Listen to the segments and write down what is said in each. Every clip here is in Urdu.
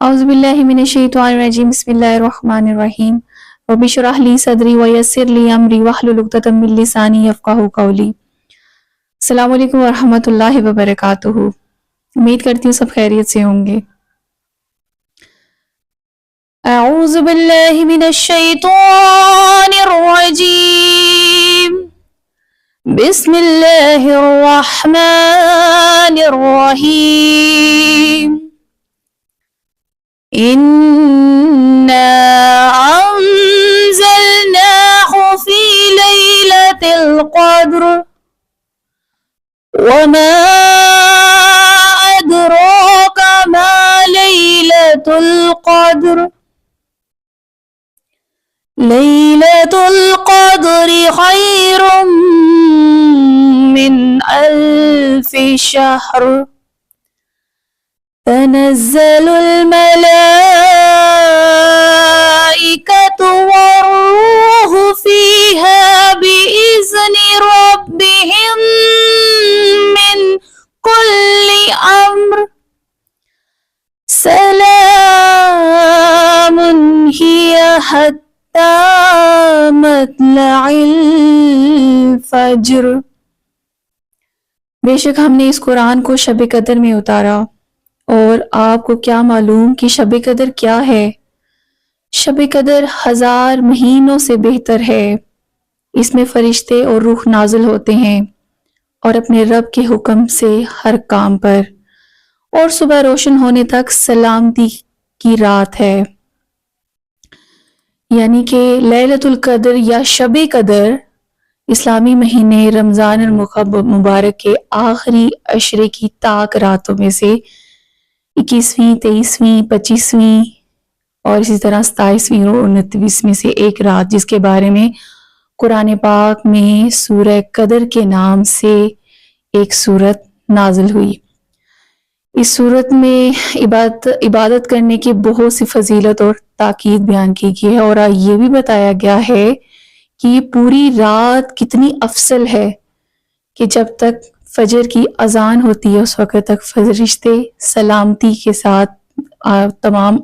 اعوذ باللہ من الشیطان الرجیم بسم اللہ الرحمن الرحیم رب اشرح لی صدری ویسر لی امری واحلل عقدۃ من لسانی یفقہوا قولی۔ السلام علیکم ورحمۃ اللہ وبرکاتہ۔ امید کرتی ہوں سب خیریت سے ہوں گے۔ اعوذ باللہ من الشیطان الرجیم بسم اللہ الرحمن الرحیم إِنَّا أَنزَلْنَاهُ فِي لَيْلَةِ الْقَدْرِ وَمَا أَدْرَاكَ مَا لَيْلَةُ الْقَدْرِ لَيْلَةُ الْقَدْرِ خَيْرٌ مِّنْ أَلْفِ شَهْرٍ تنزل الملائكة والروح فيها بإذن ربهم من كل أمر سلام هي حتى مطلع الفجر۔ بے شک ہم نے اس قرآن کو شب قدر میں اتارا، اور آپ کو کیا معلوم کہ شب قدر کیا ہے؟ شب قدر 1000 مہینوں سے بہتر ہے۔ اس میں فرشتے اور روح نازل ہوتے ہیں اور اپنے رب کے حکم سے ہر کام پر، اور صبح روشن ہونے تک سلامتی کی رات ہے۔ یعنی کہ لیلۃ القدر یا شب قدر اسلامی مہینے رمضان المبارک کے آخری عشرے کی طاق راتوں میں سے 21ویں، 23ویں، 25ویں اور اسی طرح 27ویں اور 29ویں میں سے ایک رات، جس کے بارے میں قرآن پاک میں سورہ قدر کے نام سے ایک سورت نازل ہوئی۔ اس سورت میں عبادت کرنے کی بہت سی فضیلت اور تاکید بیان کی گئی ہے، اور یہ بھی بتایا گیا ہے کہ یہ پوری رات کتنی افضل ہے کہ جب تک فجر کی اذان ہوتی ہے اس وقت تک فرشتے سلامتی کے ساتھ تمام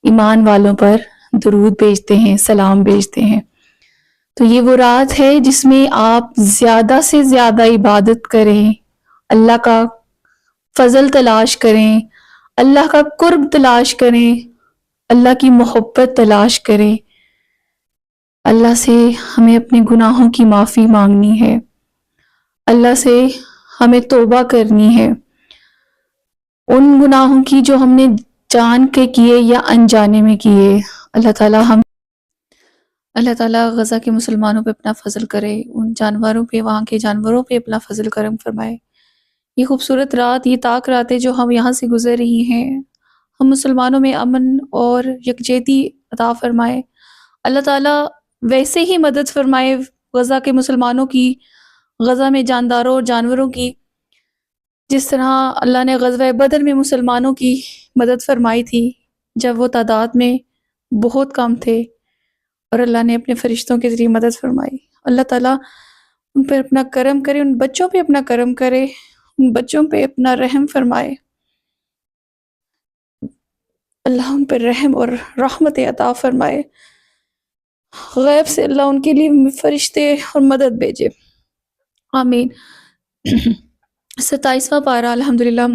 ایمان والوں پر درود بھیجتے ہیں، سلام بھیجتے ہیں۔ تو یہ وہ رات ہے جس میں آپ زیادہ سے زیادہ عبادت کریں، اللہ کا فضل تلاش کریں، اللہ کا قرب تلاش کریں، اللہ کی محبت تلاش کریں۔ اللہ سے ہمیں اپنے گناہوں کی معافی مانگنی ہے، اللہ سے ہمیں توبہ کرنی ہے، ان گناہوں کی جو ہم نے جان کے کیے یا انجانے میں کیے۔ اللہ تعالیٰ غزہ کے مسلمانوں پہ اپنا فضل کرے، ان جانوروں پہ، وہاں کے جانوروں پہ اپنا فضل کرم فرمائے۔ یہ خوبصورت رات، یہ طاق راتیں جو ہم یہاں سے گزر رہی ہیں، ہم مسلمانوں میں امن اور یکجہتی عطا فرمائے۔ اللہ تعالیٰ ویسے ہی مدد فرمائے غزہ کے مسلمانوں کی، غزہ میں جانداروں اور جانوروں کی، جس طرح اللہ نے غزوہ بدر میں مسلمانوں کی مدد فرمائی تھی جب وہ تعداد میں بہت کم تھے، اور اللہ نے اپنے فرشتوں کے ذریعے مدد فرمائی۔ اللہ تعالیٰ ان پر اپنا کرم کرے، ان بچوں پہ اپنا کرم کرے، ان بچوں پہ اپنا رحم فرمائے۔ اللہ ان پر رحم اور رحمت عطا فرمائے، غیب سے اللہ ان کے لیے فرشتے اور مدد بھیجے، آمین۔ 27واں پارہ الحمدللہ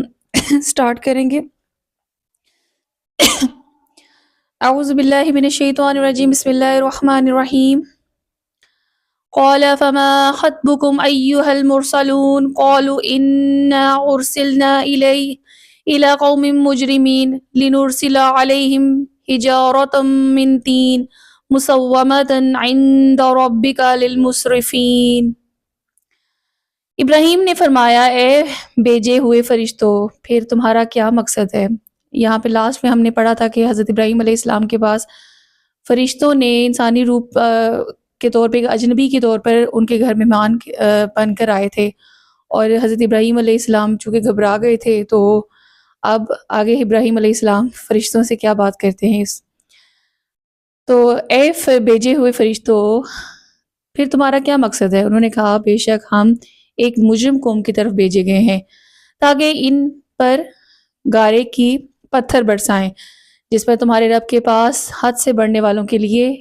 سٹارٹ کریں گے۔ اعوذ باللہ من الشیطان الرجیم بسم اللہ الرحمن الرحیم۔ قال فما خطبكم أيها المرسلون قالوا إنا أرسلنا إلى قوم مجرمين لنرسل عليهم حجارة من طين مسومة عند ربك للمسرفين۔ ابراہیم نے فرمایا، اے بھیجے ہوئے فرشتوں، پھر تمہارا کیا مقصد ہے؟ یہاں پہ لاسٹ میں ہم نے پڑھا تھا کہ حضرت ابراہیم علیہ السلام کے پاس فرشتوں نے انسانی روپ کے طور پہ، اجنبی کے طور پر ان کے گھر مہمان بن کر آئے تھے، اور حضرت ابراہیم علیہ السلام چونکہ گھبرا گئے تھے، تو اب آگے ابراہیم علیہ السلام فرشتوں سے کیا بات کرتے ہیں۔ تو اے بھیجے ہوئے فرشتوں، پھر تمہارا کیا مقصد ہے؟ انہوں نے کہا، بے شک ہم ایک مجرم قوم کی طرف بھیجے گئے ہیں تاکہ ان پر گارے کی پتھر برسائیں جس پر تمہارے رب کے پاس حد سے بڑھنے والوں کے لیے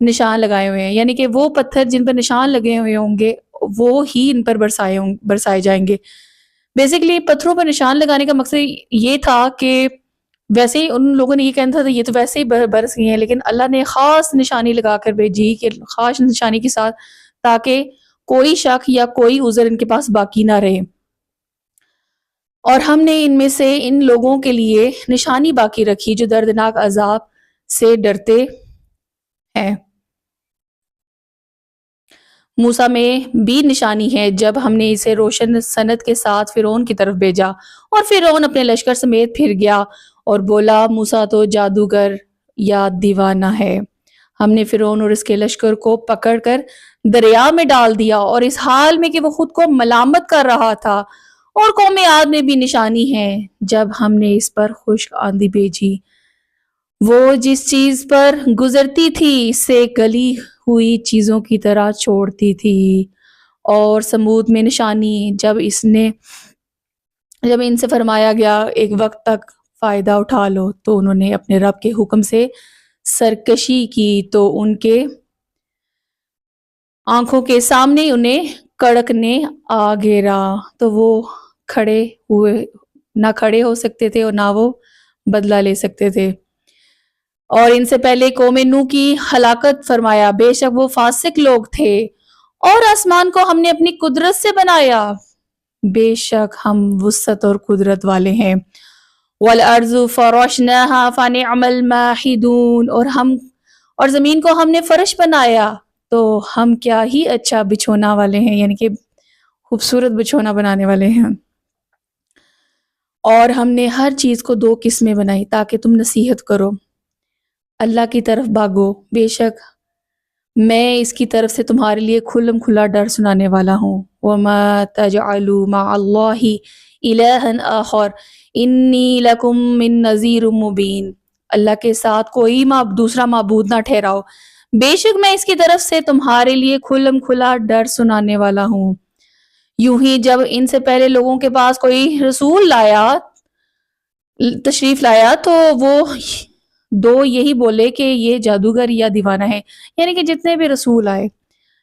نشان لگائے ہوئے ہیں، یعنی کہ وہ پتھر جن پر نشان لگے ہوئے ہوں گے وہ ہی ان پر برسائے جائیں گے۔ بیسیکلی پتھروں پر نشان لگانے کا مقصد یہ تھا کہ ویسے ہی ان لوگوں نے یہ کہنا تھا یہ تو ویسے ہی برس گئی ہیں، لیکن اللہ نے خاص نشانی لگا کر بھیجی کہ خاص نشانی کے ساتھ، تاکہ کوئی شک یا کوئی عذر ان کے پاس باقی نہ رہے۔ اور ہم نے ان میں سے ان لوگوں کے لیے نشانی باقی رکھی جو دردناک عذاب سے ڈرتے ہیں۔ موسیٰ میں بھی نشانی ہے جب ہم نے اسے روشن سند کے ساتھ فرعون کی طرف بھیجا، اور فرعون اپنے لشکر سمیت پھر گیا اور بولا موسیٰ تو جادوگر یا دیوانہ ہے۔ ہم نے فرعون اور اس کے لشکر کو پکڑ کر دریا میں ڈال دیا، اور اس حال میں کہ وہ خود کو ملامت کر رہا تھا۔ اور قوم عاد میں بھی نشانی ہے جب ہم نے اس پر خشک آندھی بھیجی، وہ جس چیز پر گزرتی تھی اسے گلی ہوئی چیزوں کی طرح چھوڑتی تھی۔ اور سمود میں نشانی جب ان سے فرمایا گیا ایک وقت تک فائدہ اٹھا لو، تو انہوں نے اپنے رب کے حکم سے سرکشی کی تو ان کے آنکھوں کے سامنے انہیں کڑک نے آ گھیرا، تو وہ نہ کھڑے ہو سکتے تھے اور نہ وہ بدلہ لے سکتے تھے۔ اور ان سے پہلے قوم نوح کی ہلاکت فرمایا، بے شک وہ فاسق لوگ تھے۔ اور آسمان کو ہم نے اپنی قدرت سے بنایا، بے شک ہم وسعت اور قدرت والے ہیں۔ وَالْأَرْضُ فَرَشْنَاهَا فَنِعْمَ الْمَاهِدُونَ، اور زمین کو ہم نے فرش بنایا تو ہم کیا ہی اچھا بچھونا والے ہیں، یعنی کہ خوبصورت بچھونا بنانے والے ہیں۔ اور ہم نے ہر چیز کو 2 قسمیں بنائی تاکہ تم نصیحت کرو، اللہ کی طرف بھاگو، بے شک میں اس کی طرف سے تمہارے لیے کھلم کھلا ڈر سنانے والا ہوں۔ وَمَا تَجْعَلُوا مَعَ اللَّهِ إِلَٰهًا آخَرَ إِنِّي لَكُم مِّن نَّذِيرٌ مُّبِينٌ، اللہ کے ساتھ کوئی دوسرا معبود نہ ٹھہراؤ، بے شک میں اس کی طرف سے تمہارے لیے کھلم کھلا ڈر سنانے والا ہوں۔ یوں ہی جب ان سے پہلے لوگوں کے پاس کوئی رسول تشریف لایا تو وہ 2 یہی بولے کہ یہ جادوگر یا دیوانہ ہے، یعنی کہ جتنے بھی رسول آئے،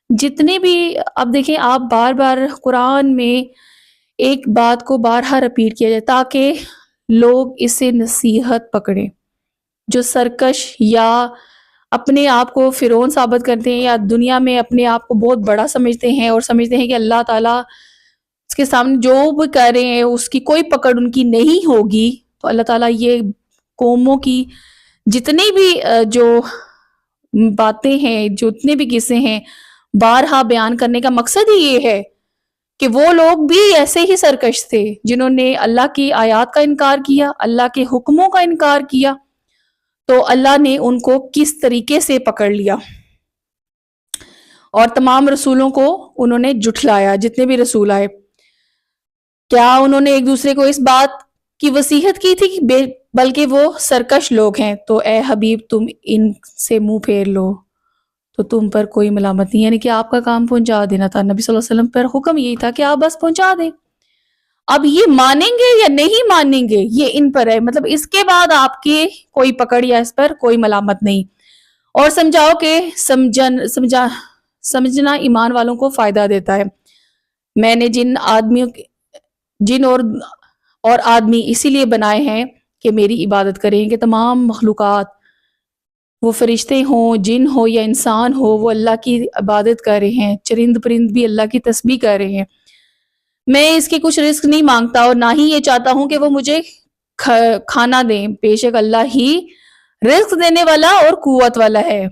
جتنے بھی، اب دیکھیں آپ بار بار قرآن میں ایک بات کو بارہا رپیٹ کیا جائے تاکہ لوگ اسے نصیحت پکڑیں۔ جو سرکش یا اپنے آپ کو فرعون ثابت کرتے ہیں یا دنیا میں اپنے آپ کو بہت بڑا سمجھتے ہیں اور سمجھتے ہیں کہ اللہ تعالیٰ اس کے سامنے جو بھی کر رہے ہیں اس کی کوئی پکڑ ان کی نہیں ہوگی، تو اللہ تعالیٰ یہ قوموں کی جتنی بھی جو باتیں ہیں، جتنے بھی قصے ہیں، بارہا بیان کرنے کا مقصد ہی یہ ہے کہ وہ لوگ بھی ایسے ہی سرکش تھے جنہوں نے اللہ کی آیات کا انکار کیا، اللہ کے حکموں کا انکار کیا، تو اللہ نے ان کو کس طریقے سے پکڑ لیا۔ اور تمام رسولوں کو انہوں نے جھٹلایا، جتنے بھی رسول آئے۔ کیا انہوں نے ایک دوسرے کو اس بات کی وصیحت کی تھی کہ بلکہ وہ سرکش لوگ ہیں، تو اے حبیب تم ان سے منہ پھیر لو تو تم پر کوئی ملامت نہیں، یعنی کہ آپ کا کام پہنچا دینا تھا۔ نبی صلی اللہ علیہ وسلم پر حکم یہی تھا کہ آپ بس پہنچا دیں، اب یہ مانیں گے یا نہیں مانیں گے یہ ان پر ہے، مطلب اس کے بعد آپ کی کوئی پکڑ یا اس پر کوئی ملامت نہیں۔ اور سمجھاؤ کہ سمجھنا ایمان والوں کو فائدہ دیتا ہے۔ میں نے جن اور آدمی اسی لیے بنائے ہیں کہ میری عبادت کریں، کہ تمام مخلوقات، وہ فرشتے ہوں، جن ہو یا انسان ہو، وہ اللہ کی عبادت کر رہے ہیں، چرند پرند بھی اللہ کی تسبیح کر رہے ہیں۔ میں اس کی کچھ رزق نہیں مانگتا اور نہ ہی یہ چاہتا ہوں کہ وہ مجھے کھانا دیں، بے شک اللہ ہی رزق دینے والا اور قوت والا ہے۔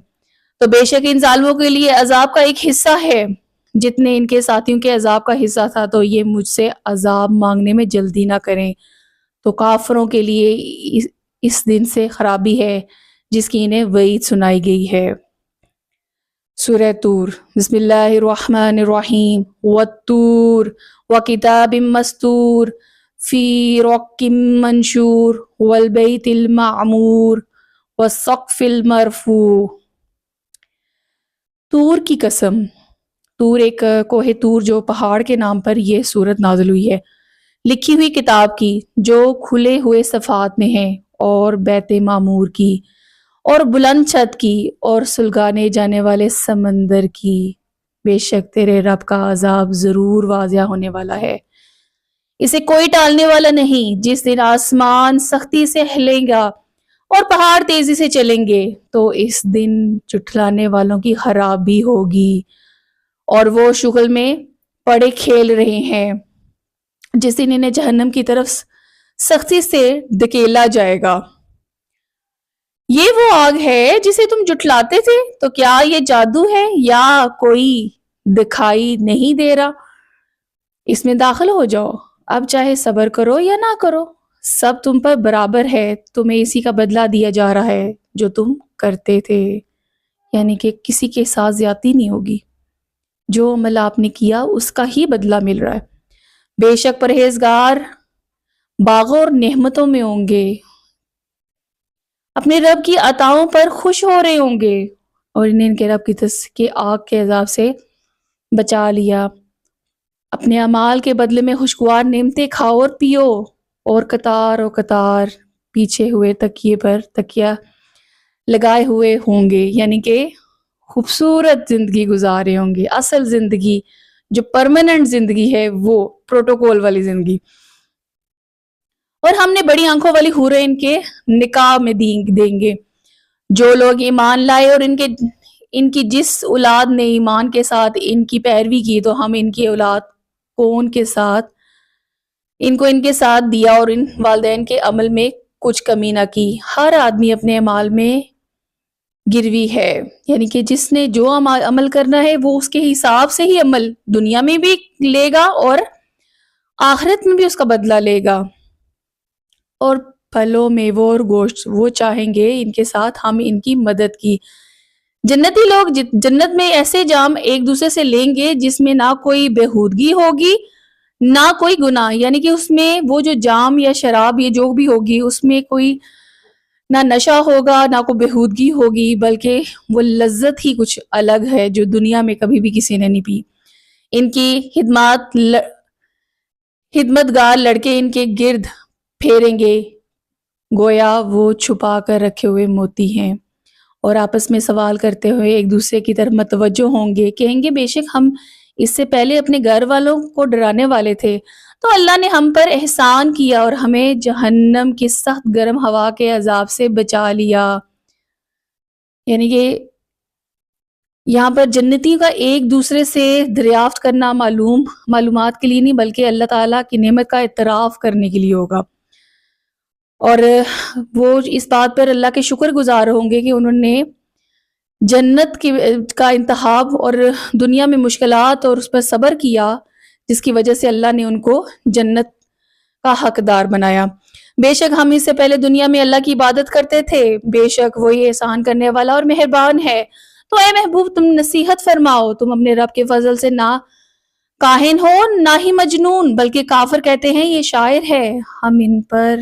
تو بے شک ان ظالموں کے لیے عذاب کا ایک حصہ ہے جتنے ان کے ساتھیوں کے عذاب کا حصہ تھا، تو یہ مجھ سے عذاب مانگنے میں جلدی نہ کریں۔ تو کافروں کے لیے اس دن سے خرابی ہے جس کی انہیں وعید سنائی گئی ہے۔ سورہ طور، بسم اللہ الرحمن الرحیم، والطور وکتاب مستور فی رق منشور والبیت المعمور والسقف المرفوع۔ طور کی قسم، طور ایک کوہ طور جو پہاڑ کے نام پر یہ سورت نازل ہوئی ہے، لکھی ہوئی کتاب کی جو کھلے ہوئے صفحات میں ہے، اور بیت معمور کی، اور بلند چھت کی، اور سلگانے جانے والے سمندر کی۔ بے شک تیرے رب کا عذاب ضرور واضح ہونے والا ہے، اسے کوئی ٹالنے والا نہیں۔ جس دن آسمان سختی سے ہلیں گا اور پہاڑ تیزی سے چلیں گے، تو اس دن جھٹلانے والوں کی خرابی ہوگی، اور وہ شغل میں پڑے کھیل رہے ہیں، جس دن انہیں جہنم کی طرف سختی سے دھکیلا جائے گا۔ یہ وہ آگ ہے جسے تم جھٹلاتے تھے، تو کیا یہ جادو ہے یا کوئی دکھائی نہیں دے رہا؟ اس میں داخل ہو جاؤ، اب چاہے صبر کرو یا نہ کرو، سب تم پر برابر ہے، تمہیں اسی کا بدلہ دیا جا رہا ہے جو تم کرتے تھے۔ یعنی کہ کسی کے ساتھ زیادتی نہیں ہوگی، جو عمل آپ نے کیا اس کا ہی بدلہ مل رہا ہے۔ بے شک پرہیزگار باغوں اور نعمتوں میں ہوں گے، اپنے رب کی عطاؤں پر خوش ہو رہے ہوں گے، اور انہیں ان کے رب کی آگ کے عذاب سے بچا لیا۔ اپنے اعمال کے بدلے میں خوشگوار نعمتیں کھاؤ اور پیو، اور قطار پیچھے ہوئے تکیے پر تکیہ لگائے ہوئے ہوں گے، یعنی کہ خوبصورت زندگی گزارے ہوں گے، اصل زندگی جو پرماننٹ زندگی ہے، وہ پروٹوکول والی زندگی۔ اور ہم نے بڑی آنکھوں والی حوریں ان کے نکاح میں دیں گے۔ جو لوگ ایمان لائے اور ان کی جس اولاد نے ایمان کے ساتھ ان کی پیروی کی، تو ہم ان کی اولاد کو ان کے ساتھ دیا، اور ان والدین کے عمل میں کچھ کمی نہ کی۔ ہر آدمی اپنے اعمال میں گروی ہے، یعنی کہ جس نے جو عمل کرنا ہے وہ اس کے حساب سے ہی عمل دنیا میں بھی لے گا اور آخرت میں بھی اس کا بدلہ لے گا۔ اور پھلوں میووں اور گوشت وہ چاہیں گے ان کے ساتھ ہم ان کی مدد کی۔ جنتی لوگ جنت میں ایسے جام ایک دوسرے سے لیں گے جس میں نہ کوئی بےہودگی ہوگی نہ کوئی گناہ، یعنی کہ اس میں وہ جو جام یا شراب یا جو بھی ہوگی اس میں کوئی نہ نشہ ہوگا نہ کوئی بےہودگی ہوگی، بلکہ وہ لذت ہی کچھ الگ ہے جو دنیا میں کبھی بھی کسی نے نہیں پی۔ ان کی خدمت گار لڑکے ان کے گرد پھیریں گے گویا وہ چھپا کر رکھے ہوئے موتی ہیں، اور آپس میں سوال کرتے ہوئے ایک دوسرے کی طرف متوجہ ہوں گے، کہیں گے بے شک ہم اس سے پہلے اپنے گھر والوں کو ڈرانے والے تھے، تو اللہ نے ہم پر احسان کیا اور ہمیں جہنم کی سخت گرم ہوا کے عذاب سے بچا لیا۔ یعنی کہ یہاں پر جنتی کا ایک دوسرے سے دریافت کرنا معلومات کے لیے نہیں، بلکہ اللہ تعالیٰ کی نعمت کا اعتراف کرنے کے لیے ہوگا، اور وہ اس بات پر اللہ کے شکر گزار ہوں گے کہ انہوں نے جنت کا انتخاب اور دنیا میں مشکلات اور اس پر صبر کیا، جس کی وجہ سے اللہ نے ان کو جنت کا حقدار بنایا۔ بے شک ہم اس سے پہلے دنیا میں اللہ کی عبادت کرتے تھے، بے شک وہی احسان کرنے والا اور مہربان ہے۔ تو اے محبوب تم نصیحت فرماؤ، تم اپنے رب کے فضل سے نہ کاہن ہو نہ ہی مجنون، بلکہ کافر کہتے ہیں یہ شاعر ہے، ہم ان پر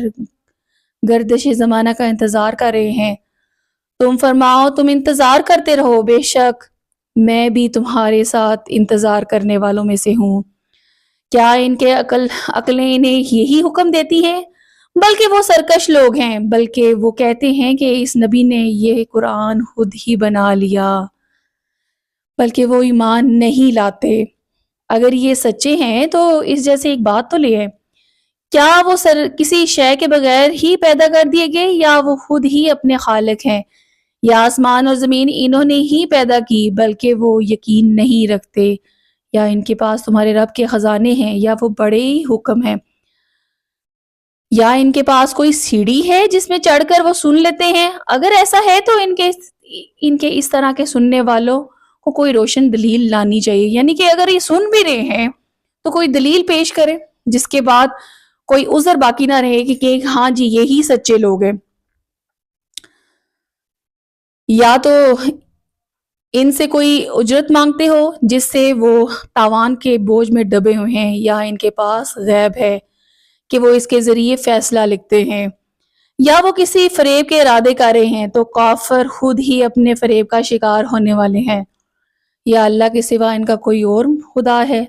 گردش زمانہ کا انتظار کر رہے ہیں۔ تم فرماؤ تم انتظار کرتے رہو، بے شک میں بھی تمہارے ساتھ انتظار کرنے والوں میں سے ہوں۔ کیا ان کے عقلیں انہیں یہی حکم دیتی ہیں؟ بلکہ وہ سرکش لوگ ہیں، بلکہ وہ کہتے ہیں کہ اس نبی نے یہ قرآن خود ہی بنا لیا، بلکہ وہ ایمان نہیں لاتے۔ اگر یہ سچے ہیں تو اس جیسے ایک بات تو لے ہے، کیا وہ کسی شے کے بغیر ہی پیدا کر دیے گئے، یا وہ خود ہی اپنے خالق ہیں، یا آسمان اور زمین انہوں نے ہی پیدا کی، بلکہ وہ یقین نہیں رکھتے، یا ان کے پاس تمہارے رب کے خزانے ہیں، یا وہ بڑے ہی حکم ہیں، یا ان کے پاس کوئی سیڑھی ہے جس میں چڑھ کر وہ سن لیتے ہیں۔ اگر ایسا ہے تو ان کے اس طرح کے سننے والوں کو کوئی روشن دلیل لانی چاہیے، یعنی کہ اگر یہ سن بھی رہے ہیں تو کوئی دلیل پیش کرے جس کے بعد کوئی عذر باقی نہ رہے کہ ہاں جی یہی سچے لوگ ہیں۔ یا تو ان سے کوئی اجرت مانگتے ہو جس سے وہ تاوان کے بوجھ میں دبے ہوئے ہیں، یا ان کے پاس غیب ہے کہ وہ اس کے ذریعے فیصلہ لکھتے ہیں، یا وہ کسی فریب کے ارادے کر رہے ہیں، تو کافر خود ہی اپنے فریب کا شکار ہونے والے ہیں۔ یا اللہ کے سوا ان کا کوئی اور خدا ہے،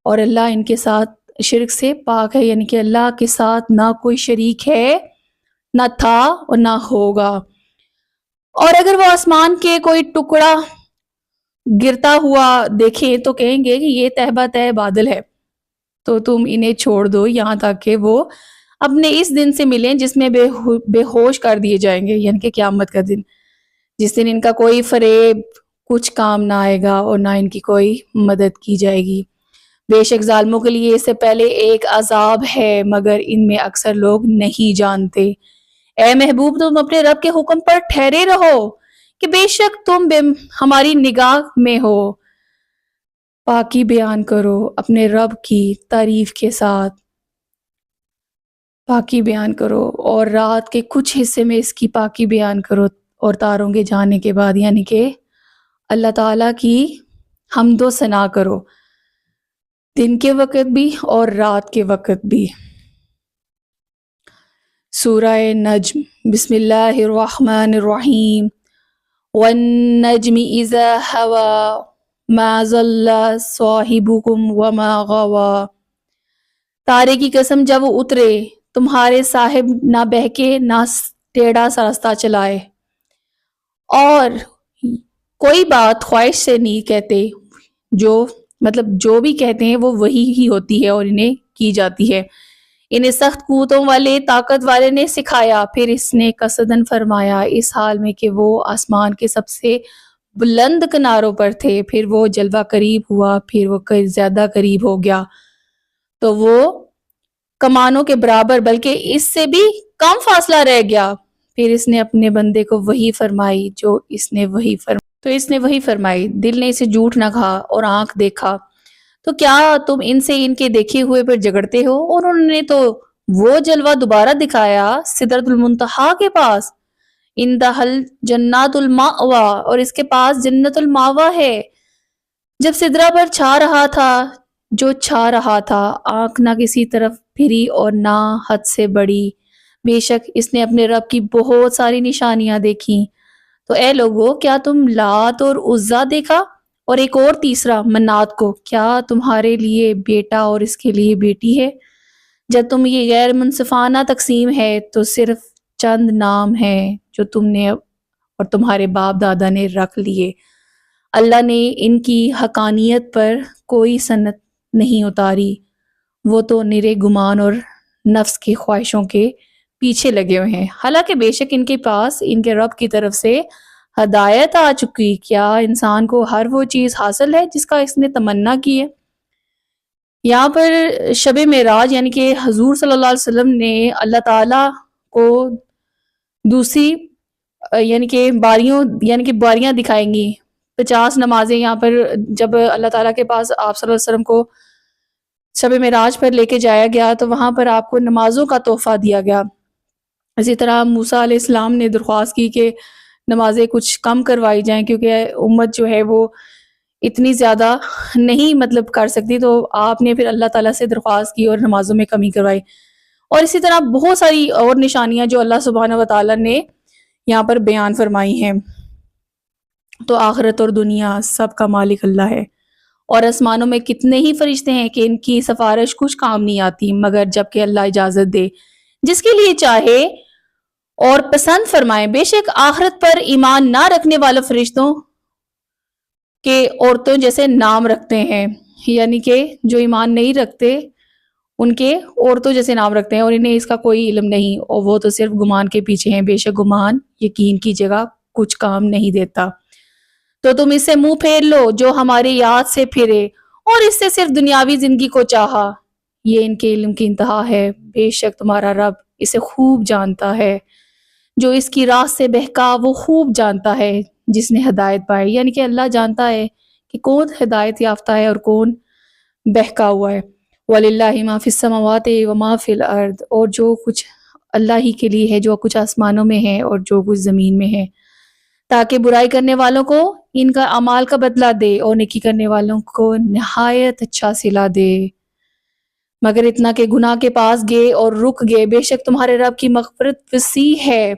اور اللہ ان کے ساتھ شرک سے پاک ہے، یعنی کہ اللہ کے ساتھ نہ کوئی شریک ہے، نہ تھا اور نہ ہوگا۔ اور اگر وہ آسمان کے کوئی ٹکڑا گرتا ہوا دیکھیں تو کہیں گے کہ یہ تہبہ تہ بادل ہے، تو تم انہیں چھوڑ دو یہاں تک کہ وہ اپنے اس دن سے ملیں جس میں بے ہوش کر دیے جائیں گے، یعنی کہ قیامت کا دن، جس دن ان کا کوئی فریب کچھ کام نہ آئے گا اور نہ ان کی کوئی مدد کی جائے گی۔ بے شک ظالموں کے لیے اس سے پہلے ایک عذاب ہے مگر ان میں اکثر لوگ نہیں جانتے۔ اے محبوب تم اپنے رب کے حکم پر ٹھہرے رہو کہ بے شک تم ہماری نگاہ میں ہو۔ پاکی بیان کرو اپنے رب کی تعریف کے ساتھ، پاکی بیان کرو اور رات کے کچھ حصے میں اس کی پاکی بیان کرو، اور تاروں کے جانے کے بعد یعنی کہ اللہ تعالیٰ کی حمد و ثنا کرو، دن کے وقت بھی اور رات کے وقت بھی۔ سورہ نجم، بسم اللہ الرحمن الرحیم۔ والنجم اذا هوى ما ضل صاحبكم وما غوى۔ تارے کی قسم جب وہ اترے تمہارے صاحب نہ بہکے نہ ٹیڑھا سا راستہ چلائے، اور کوئی بات خواہش سے نہیں کہتے، جو بھی کہتے ہیں وہ وہی ہی ہوتی ہے اور انہیں کی جاتی ہے۔ انہیں سخت قوتوں والے طاقت والے نے سکھایا، پھر اس نے قصدن فرمایا اس حال میں کہ وہ آسمان کے سب سے بلند کناروں پر تھے، پھر وہ جلوہ قریب ہوا، پھر وہ زیادہ قریب ہو گیا تو وہ کمانوں کے برابر بلکہ اس سے بھی کم فاصلہ رہ گیا، پھر اس نے اپنے بندے کو وحی فرمائی تو اس نے وحی فرمائی، دل نے اسے جھوٹ نہ کہا اور آنکھ دیکھا، تو کیا تم ان سے ان کے دیکھے ہوئے پر جھگڑتے ہو؟ اور انہوں نے تو وہ جلوہ دوبارہ دکھایا سدرۃ المنتہا کے پاس، اندہل جنات المأوی، اور اس کے پاس جنت المأوی ہے۔ جب سدرہ پر چھا رہا تھا آنکھ نہ کسی طرف پھری اور نہ حد سے بڑی، بے شک اس نے اپنے رب کی بہت ساری نشانیاں دیکھیں۔ تو اے لوگو کیا تم لات اور عزا دیکھا، اور ایک اور تیسرا منات کو، کیا تمہارے لیے بیٹا اور اس کے لیے بیٹی ہے؟ جب تم یہ غیر منصفانہ تقسیم ہے تو صرف چند نام ہیں جو تم نے اور تمہارے باپ دادا نے رکھ لیے، اللہ نے ان کی حقانیت پر کوئی سند نہیں اتاری، وہ تو نرے گمان اور نفس کی خواہشوں کے پیچھے لگے ہوئے ہیں، حالانکہ بے شک ان کے پاس ان کے رب کی طرف سے ہدایت آ چکی۔ کیا انسان کو ہر وہ چیز حاصل ہے جس کا اس نے تمنا کی ہے؟ یہاں پر شب معراج یعنی کہ حضور صلی اللہ علیہ وسلم نے اللہ تعالیٰ کو دوسری یعنی کہ باریاں دکھائیں گی، 50 نمازیں یہاں پر جب اللہ تعالیٰ کے پاس آپ صلی اللہ علیہ وسلم کو شب معراج پر لے کے جایا گیا تو وہاں پر آپ کو نمازوں کا تحفہ دیا گیا۔ اسی طرح موسیٰ علیہ السلام نے درخواست کی کہ نمازیں کچھ کم کروائی جائیں کیونکہ امت جو ہے وہ اتنی زیادہ نہیں کر سکتی، تو آپ نے پھر اللہ تعالیٰ سے درخواست کی اور نمازوں میں کمی کروائی۔ اور اسی طرح بہت ساری اور نشانیاں جو اللہ سبحانہ و تعالیٰ نے یہاں پر بیان فرمائی ہیں۔ تو آخرت اور دنیا سب کا مالک اللہ ہے، اور آسمانوں میں کتنے ہی فرشتے ہیں کہ ان کی سفارش کچھ کام نہیں آتی مگر جب کہ اللہ اجازت دے جس کے لیے چاہے اور پسند فرمائے۔ بے شک آخرت پر ایمان نہ رکھنے والے فرشتوں کے عورتوں جیسے نام رکھتے ہیں، یعنی کہ جو ایمان نہیں رکھتے ان کے عورتوں جیسے نام رکھتے ہیں اور انہیں اس کا کوئی علم نہیں، اور وہ تو صرف گمان کے پیچھے ہیں، بے شک گمان یقین کی جگہ کچھ کام نہیں دیتا۔ تو تم اس سے منہ پھیر لو جو ہمارے یاد سے پھرے اور اس سے صرف دنیاوی زندگی کو چاہا، یہ ان کے علم کی انتہا ہے، بے شک تمہارا رب اسے خوب جانتا ہے۔ جو اس کی راہ سے بہکا وہ خوب جانتا ہے جس نے ہدایت پائی، یعنی کہ اللہ جانتا ہے کہ کون ہدایت یافتہ ہے اور کون بہکا ہوا ہے۔ وَلِلَّهِ مَا فِي السَّمَاوَاتِ وَمَا فِي الْأَرْضِ، اور جو کچھ اللہ ہی کے لیے ہے، جو کچھ آسمانوں میں ہے اور جو کچھ زمین میں ہے، تاکہ برائی کرنے والوں کو ان کا اعمال کا بدلہ دے اور نیکی کرنے والوں کو نہایت اچھا صلہ دے، مگر اتنا کہ گناہ کے پاس گئے اور رک گئے۔ بے شک تمہارے رب کی مغفرت وسیع ہے،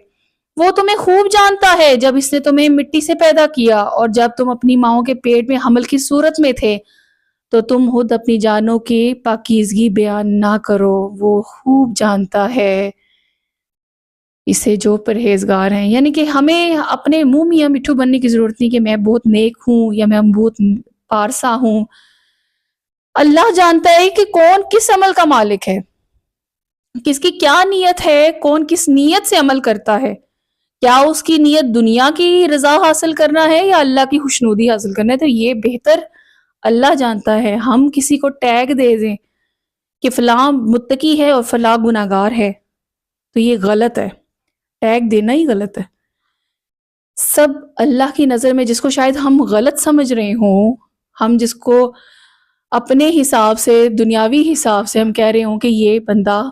وہ تمہیں خوب جانتا ہے جب اس نے تمہیں مٹی سے پیدا کیا اور جب تم اپنی ماؤں کے پیٹ میں حمل کی صورت میں تھے تو تم خود اپنی جانوں کی پاکیزگی بیان نہ کرو، وہ خوب جانتا ہے اسے جو پرہیزگار ہیں. یعنی کہ ہمیں اپنے منہ میاں مٹھو بننے کی ضرورت نہیں کہ میں بہت نیک ہوں یا میں بہت پارسا ہوں. اللہ جانتا ہے کہ کون کس عمل کا مالک ہے، کس کی کیا نیت ہے، کون کس نیت سے عمل کرتا ہے. کیا اس کی نیت دنیا کی رضا حاصل کرنا ہے یا اللہ کی خوشنودی حاصل کرنا ہے؟ تو یہ بہتر اللہ جانتا ہے. ہم کسی کو ٹیگ دے دیں کہ فلاں متقی ہے اور فلاں گناہگار ہے تو یہ غلط ہے، ٹیگ دینا ہی غلط ہے. سب اللہ کی نظر میں جس کو شاید ہم غلط سمجھ رہے ہوں، ہم جس کو اپنے حساب سے دنیاوی حساب سے ہم کہہ رہے ہوں کہ یہ بندہ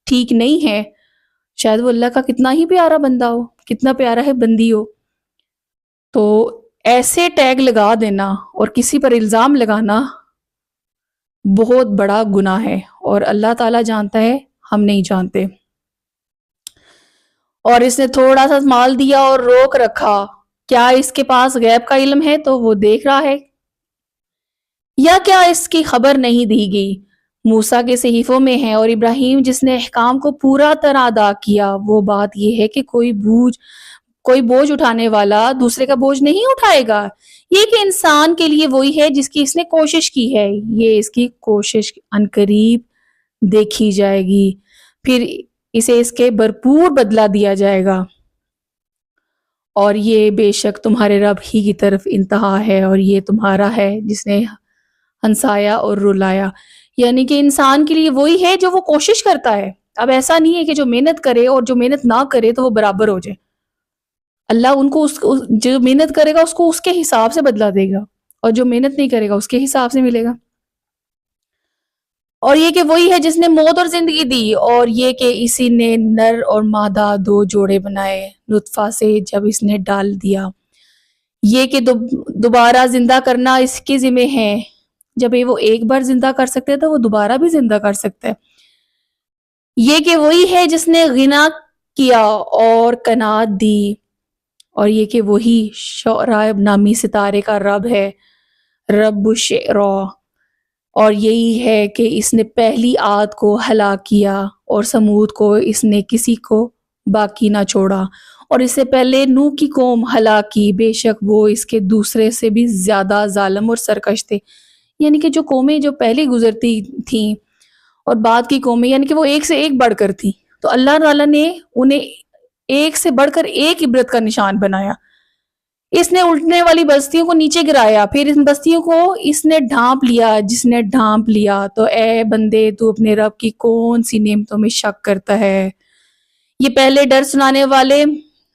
ٹھیک نہیں ہے، شاید وہ اللہ کا کتنا ہی پیارا بندہ ہو، کتنا پیارا ہے بندی ہو. تو ایسے ٹیگ لگا دینا اور کسی پر الزام لگانا بہت بڑا گناہ ہے، اور اللہ تعالیٰ جانتا ہے، ہم نہیں جانتے. اور اس نے تھوڑا سا مال دیا اور روک رکھا، کیا اس کے پاس غیب کا علم ہے تو وہ دیکھ رہا ہے، یا کیا اس کی خبر نہیں دی گئی؟ موسیٰ کے صحیفوں میں ہے، اور ابراہیم جس نے احکام کو پورا طرح ادا کیا. وہ بات یہ ہے کہ کوئی بوجھ اٹھانے والا دوسرے کا بوجھ نہیں اٹھائے گا. یہ کہ انسان کے لیے وہی ہے جس کی اس نے کوشش کی ہے، یہ اس کی کوشش عنقریب دیکھی جائے گی، پھر اسے اس کے بھرپور بدلہ دیا جائے گا. اور یہ بے شک تمہارے رب ہی کی طرف انتہا ہے، اور یہ تمہارا ہے جس نے ہنسایا اور رلایا. یعنی کہ انسان کے لیے وہی ہے جو وہ کوشش کرتا ہے. اب ایسا نہیں ہے کہ جو محنت کرے اور جو محنت نہ کرے تو وہ برابر ہو جائے. اللہ ان کو جو محنت کرے گا اس کو اس کے حساب سے بدلہ دے گا، اور جو محنت نہیں کرے گا اس کے حساب سے ملے گا. اور یہ کہ وہی ہے جس نے موت اور زندگی دی، اور یہ کہ اسی نے نر اور مادہ دو جوڑے بنائے نطفہ سے جب اس نے ڈال دیا. یہ کہ دوبارہ زندہ کرنا اس کے ذمہ ہے. جب وہ ایک بار زندہ کر سکتے ہیں تو وہ دوبارہ بھی زندہ کر سکتے ہیں. یہ کہ وہی ہے جس نے غنا کیا اور قناعت دی، اور یہ کہ وہی شعراء نامی ستارے کا رب ہے، رب الشعراء. اور یہی ہے کہ اس نے پہلی عاد کو ہلاک کیا اور سمود کو اس نے کسی کو باقی نہ چھوڑا، اور اس سے پہلے نوح کی قوم ہلاک کی، بے شک وہ اس کے دوسرے سے بھی زیادہ ظالم اور سرکش تھے. یعنی کہ جو قومیں جو پہلے گزرتی تھیں اور بعد کی قومیں، یعنی کہ وہ ایک سے ایک بڑھ کر تھیں، تو اللہ تعالیٰ نے انہیں ایک سے بڑھ کر ایک عبرت کا نشان بنایا. اس نے الٹنے والی بستیوں کو نیچے گرایا، پھر ان بستیوں کو اس نے ڈھانپ لیا. جس نے ڈھانپ لیا تو اے بندے تو اپنے رب کی کون سی نعمتوں میں شک کرتا ہے. یہ پہلے ڈر سنانے والے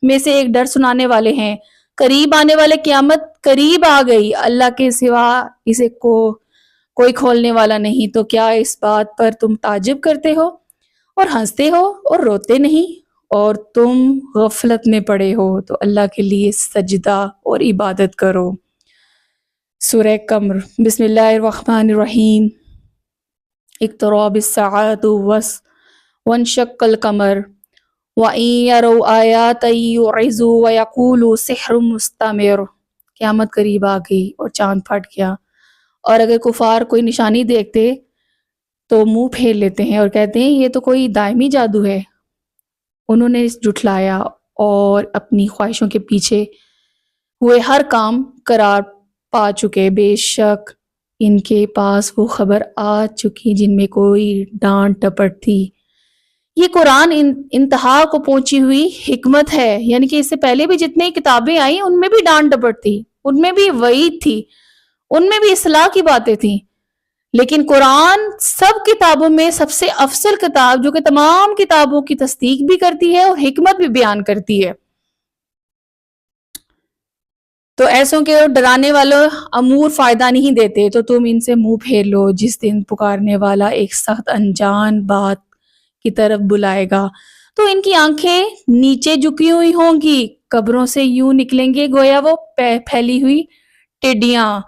میں سے ایک ڈر سنانے والے ہیں. قریب آنے والے قیامت قریب آ گئی، اللہ کے سوا اسے کوئی کھولنے والا نہیں. تو کیا اس بات پر تم تعجب کرتے ہو اور ہنستے ہو اور روتے نہیں، اور تم غفلت میں پڑے ہو؟ تو اللہ کے لیے سجدہ اور عبادت کرو. سورہ قمر. بسم اللہ الرحمن الرحیم. اقترب الساعة وانشق القمر وَإِن يَرَوْا آيَاتًا يُعْرِضُوا وَيَقُولُوا سِحْرٌ مُسْتَمِرٌ. قیامت قریب آ گئی اور چاند پھٹ گیا، اور اگر کفار کوئی نشانی دیکھتے تو منہ پھیر لیتے ہیں اور کہتے ہیں یہ تو کوئی دائمی جادو ہے. انہوں نے جھٹلایا اور اپنی خواہشوں کے پیچھے ہوئے ہر کام قرار پا چکے. بے شک ان کے پاس وہ خبر آ چکی جن میں کوئی ڈانٹ ڈپٹ تھی. یہ قرآن انتہا کو پہنچی ہوئی حکمت ہے. یعنی کہ اس سے پہلے بھی جتنے کتابیں آئیں ان میں بھی ڈانٹ ڈپٹ تھی، ان میں بھی وعید تھی، ان میں بھی اصلاح کی باتیں تھیں. لیکن قرآن سب کتابوں میں سب سے افضل کتاب جو کہ تمام کتابوں کی تصدیق بھی کرتی ہے اور حکمت بھی بیان کرتی ہے. تو ایسوں کے ڈرانے والوں امور فائدہ نہیں دیتے، تو تم ان سے منہ پھیر لو. جس دن پکارنے والا ایک سخت انجان بات کی طرف بلائے گا تو ان کی آنکھیں نیچے جھکی ہوئی ہوں گی، قبروں سے یوں نکلیں گے گویا وہ پھیلی ہوئی ٹڈیاں.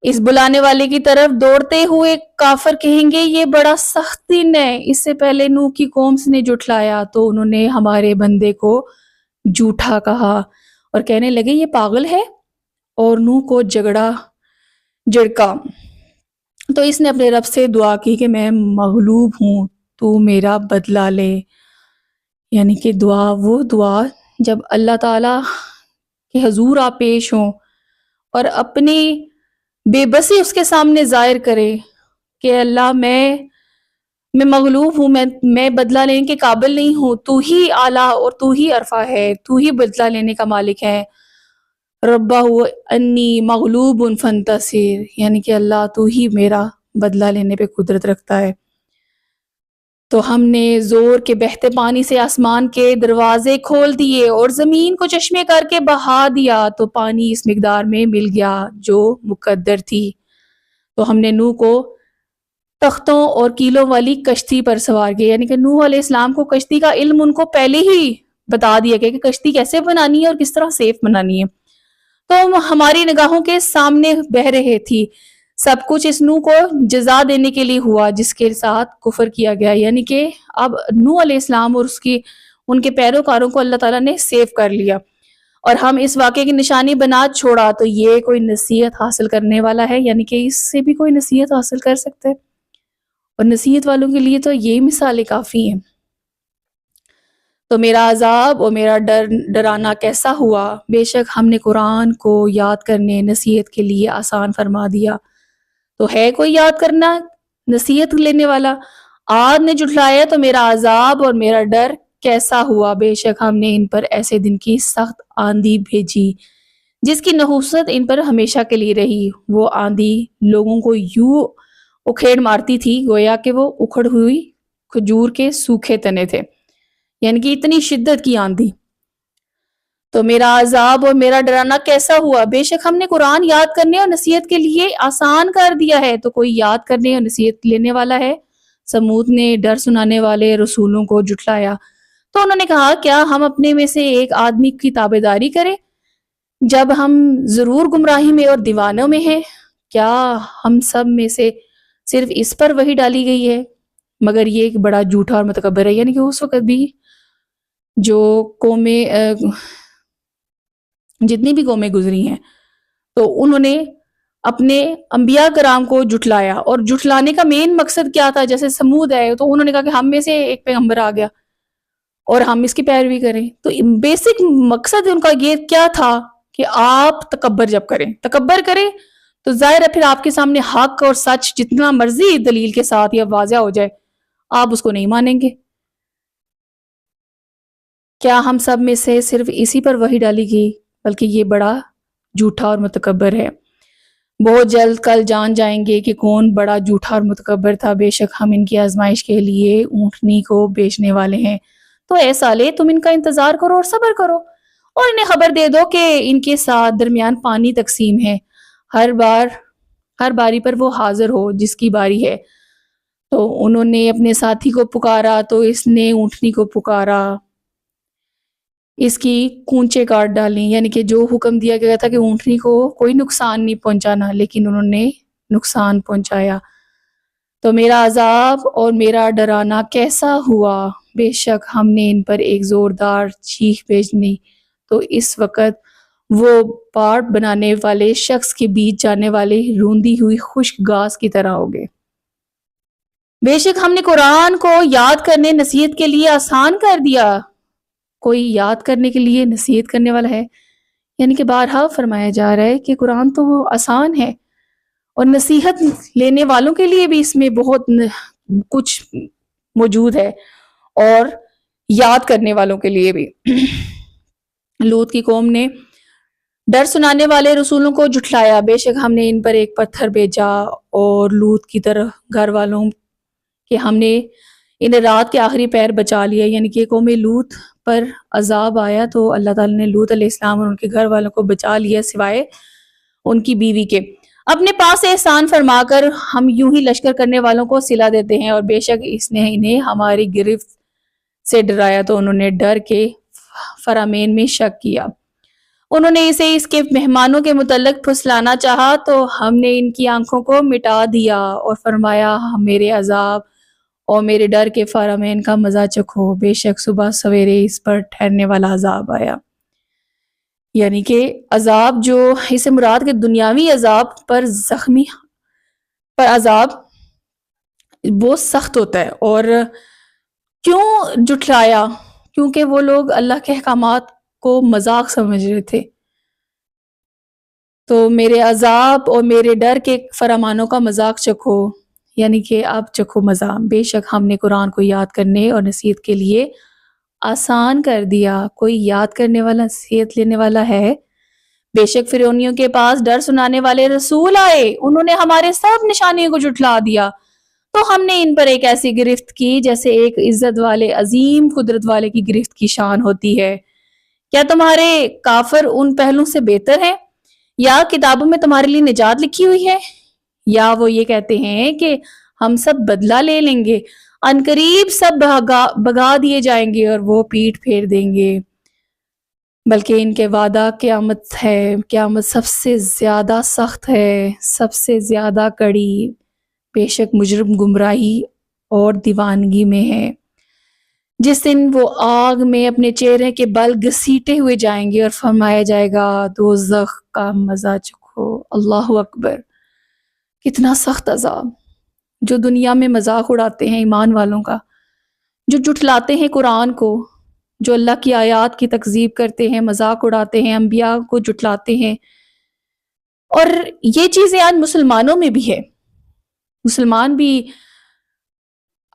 اس بلانے والے کی طرف دوڑتے ہوئے کافر کہیں گے یہ بڑا سخت دن ہے. اس سے پہلے نوح کی قوم نے جھٹلایا تو انہوں نے ہمارے بندے کو جھوٹا کہا اور کہنے لگے یہ پاگل ہے، اور نوح کو جھڑکا. تو اس نے اپنے رب سے دعا کی کہ میں مغلوب ہوں، تو میرا بدلہ لے. یعنی کہ وہ دعا جب اللہ تعالیٰ کے حضور آپ پیش ہوں اور اپنی بے بسی اس کے سامنے ظاہر کرے کہ اللہ میں مغلوب ہوں، میں بدلہ لینے کے قابل نہیں ہوں، تو ہی اعلیٰ اور تو ہی عرفہ ہے، تو ہی بدلہ لینے کا مالک ہے. ربہ انی مغلوب فانتصر، یعنی کہ اللہ تو ہی میرا بدلہ لینے پہ قدرت رکھتا ہے. تو ہم نے زور کے بہتے پانی سے آسمان کے دروازے کھول دیے اور زمین کو چشمے کر کے بہا دیا، تو پانی اس مقدار میں مل گیا جو مقدر تھی. تو ہم نے نوح کو تختوں اور کیلوں والی کشتی پر سوار کیا. یعنی کہ نوح علیہ السلام کو کشتی کا علم ان کو پہلے ہی بتا دیا گیا کہ کشتی کیسے بنانی ہے اور کس طرح سیف بنانی ہے. تو ہماری نگاہوں کے سامنے بہہ رہے تھی. سب کچھ اس نوح کو جزا دینے کے لیے ہوا جس کے ساتھ کفر کیا گیا. یعنی کہ اب نوح علیہ السلام اور ان کے پیروکاروں کو اللہ تعالیٰ نے سیف کر لیا اور ہم اس واقعے کی نشانی بنا چھوڑا. تو یہ کوئی نصیحت حاصل کرنے والا ہے؟ یعنی کہ اس سے بھی کوئی نصیحت حاصل کر سکتے ہیں، اور نصیحت والوں کے لیے تو یہ مثالیں کافی ہیں. تو میرا عذاب اور میرا ڈرانا کیسا ہوا، بے شک ہم نے قرآن کو یاد کرنے نصیحت کے لیے آسان فرما دیا. تو ہے کوئی یاد کرنا نصیحت لینے والا؟ عاد نے جھٹلایا تو میرا عذاب اور میرا ڈر کیسا ہوا، بے شک ہم نے ان پر ایسے دن کی سخت آندھی بھیجی جس کی نحوست ان پر ہمیشہ کے لیے رہی. وہ آندھی لوگوں کو یوں اکھیڑ مارتی تھی گویا کہ وہ اکھڑ ہوئی کھجور کے سوکھے تنے تھے. یعنی کہ اتنی شدت کی آندھی. تو میرا عذاب اور میرا ڈرانا کیسا ہوا، بے شک ہم نے قرآن یاد کرنے اور نصیحت کے لیے آسان کر دیا ہے. تو کوئی یاد کرنے اور نصیحت لینے والا ہے؟ سمود نے ڈر سنانے والے رسولوں کو جھٹلایا تو انہوں نے کہا کیا ہم اپنے میں سے ایک آدمی کی تابعداری کریں جب ہم ضرور گمراہی میں اور دیوانوں میں ہیں؟ کیا ہم سب میں سے صرف اس پر وحی ڈالی گئی ہے؟ مگر یہ ایک بڑا جھوٹا اور متکبر ہے. یعنی کہ اس وقت بھی جو قومیں جتنی بھی قومیں گزری ہیں تو انہوں نے اپنے انبیاء کرام کو جھٹلایا. اور جھٹلانے کا مین مقصد کیا تھا؟ جیسے سمود ہے تو انہوں نے کہا کہ ہم میں سے ایک پیغمبر آ گیا اور ہم اس کی پیروی کریں. تو بیسک مقصد ان کا یہ کیا تھا کہ آپ تکبر کریں تو ظاہر ہے پھر آپ کے سامنے حق اور سچ جتنا مرضی دلیل کے ساتھ یا واضح ہو جائے آپ اس کو نہیں مانیں گے. کیا ہم سب میں سے صرف اسی پر وحی ڈالی گئی؟ بلکہ یہ بڑا جھوٹا اور متکبر ہے. بہت جلد کل جان جائیں گے کہ کون بڑا جھوٹا اور متکبر تھا. بے شک ہم ان کی آزمائش کے لیے اونٹنی کو بیچنے والے ہیں. تو اے صالح تم ان کا انتظار کرو اور صبر کرو اور انہیں خبر دے دو کہ ان کے ساتھ درمیان پانی تقسیم ہے، ہر باری پر وہ حاضر ہو جس کی باری ہے. تو انہوں نے اپنے ساتھی کو پکارا تو اس نے اونٹنی کو پکارا، اس کی کونچے کاٹ ڈالیں. یعنی کہ جو حکم دیا گیا تھا کہ اونٹنی کو کوئی نقصان نہیں پہنچانا لیکن انہوں نے نقصان پہنچایا. تو میرا عذاب اور میرا ڈرانا کیسا ہوا، بے شک ہم نے ان پر ایک زوردار چیخ بھیجنی تو اس وقت وہ پاٹ بنانے والے شخص کے بیچ جانے والے روندی ہوئی خشک گھاس کی طرح ہو گئے. بے شک ہم نے قرآن کو یاد کرنے نصیحت کے لیے آسان کر دیا. کوئی یاد کرنے کے لیے نصیحت کرنے والا ہے؟ یعنی کہ بارہا فرمایا جا رہا ہے کہ قرآن تو وہ آسان ہے اور نصیحت لینے والوں کے لیے بھی اس میں بہت کچھ موجود ہے اور یاد کرنے والوں کے لیے بھی. لوط کی قوم نے ڈر سنانے والے رسولوں کو جھٹلایا. بے شک ہم نے ان پر ایک پتھر بھیجا اور لوط کی طرح گھر والوں کہ ہم نے انہیں رات کے آخری پہر بچا لیا. یعنی کہ قوم لوط پر عذاب آیا تو اللہ تعالیٰ نے لوط علیہ السلام اور ان کے گھر والوں کو بچا لیا سوائے ان کی بیوی کے. اپنے پاس احسان فرما کر ہم یوں ہی لشکر کرنے والوں کو صلہ دیتے ہیں اور بے شک اس نے انہیں ہماری گرفت سے ڈرایا تو انہوں نے ڈر کے فرامین میں شک کیا. انہوں نے اسے اس کے مہمانوں کے متعلق پھسلانا چاہا تو ہم نے ان کی آنکھوں کو مٹا دیا اور فرمایا میرے عذاب اور میرے ڈر کے فرامین کا مزہ چکھو، بے شک صبح سویرے اس پر ٹھہرنے والا عذاب آیا. یعنی کہ عذاب جو اسے مراد کے دنیاوی عذاب پر زخمی پر عذاب بہت سخت ہوتا ہے. اور کیوں جھٹلایا؟ کیونکہ وہ لوگ اللہ کے احکامات کو مذاق سمجھ رہے تھے. تو میرے عذاب اور میرے ڈر کے فرمانوں کا مذاق چکھو، یعنی کہ اب چکھو مزہ. بے شک ہم نے قرآن کو یاد کرنے اور نصیحت کے لیے آسان کر دیا. کوئی یاد کرنے والا، نصیحت لینے والا ہے؟ بے شک فرعونیوں کے پاس ڈر سنانے والے رسول آئے، انہوں نے ہمارے سب نشانیوں کو جھٹلا دیا، تو ہم نے ان پر ایک ایسی گرفت کی جیسے ایک عزت والے عظیم قدرت والے کی گرفت کی شان ہوتی ہے. کیا تمہارے کافر ان پہلوں سے بہتر ہیں؟ یا کتابوں میں تمہارے لیے نجات لکھی ہوئی ہے؟ یا وہ یہ کہتے ہیں کہ ہم سب بدلہ لے لیں گے، عنقریب سب بھگا دیے جائیں گے اور وہ پیٹھ پھیر دیں گے. بلکہ ان کے وعدہ قیامت ہے، قیامت سب سے زیادہ سخت ہے، سب سے زیادہ کڑی. بے شک مجرم گمراہی اور دیوانگی میں ہے. جس دن وہ آگ میں اپنے چہرے کے بل گھسیٹے ہوئے جائیں گے اور فرمایا جائے گا دوزخ کا مزہ چکھو. اللہ اکبر، کتنا سخت عذاب. جو دنیا میں مذاق اڑاتے ہیں ایمان والوں کا، جو جھٹلاتے ہیں قرآن کو، جو اللہ کی آیات کی تکذیب کرتے ہیں، مذاق اڑاتے ہیں، انبیاء کو جھٹلاتے ہیں. اور یہ چیزیں آج مسلمانوں میں بھی ہے. مسلمان بھی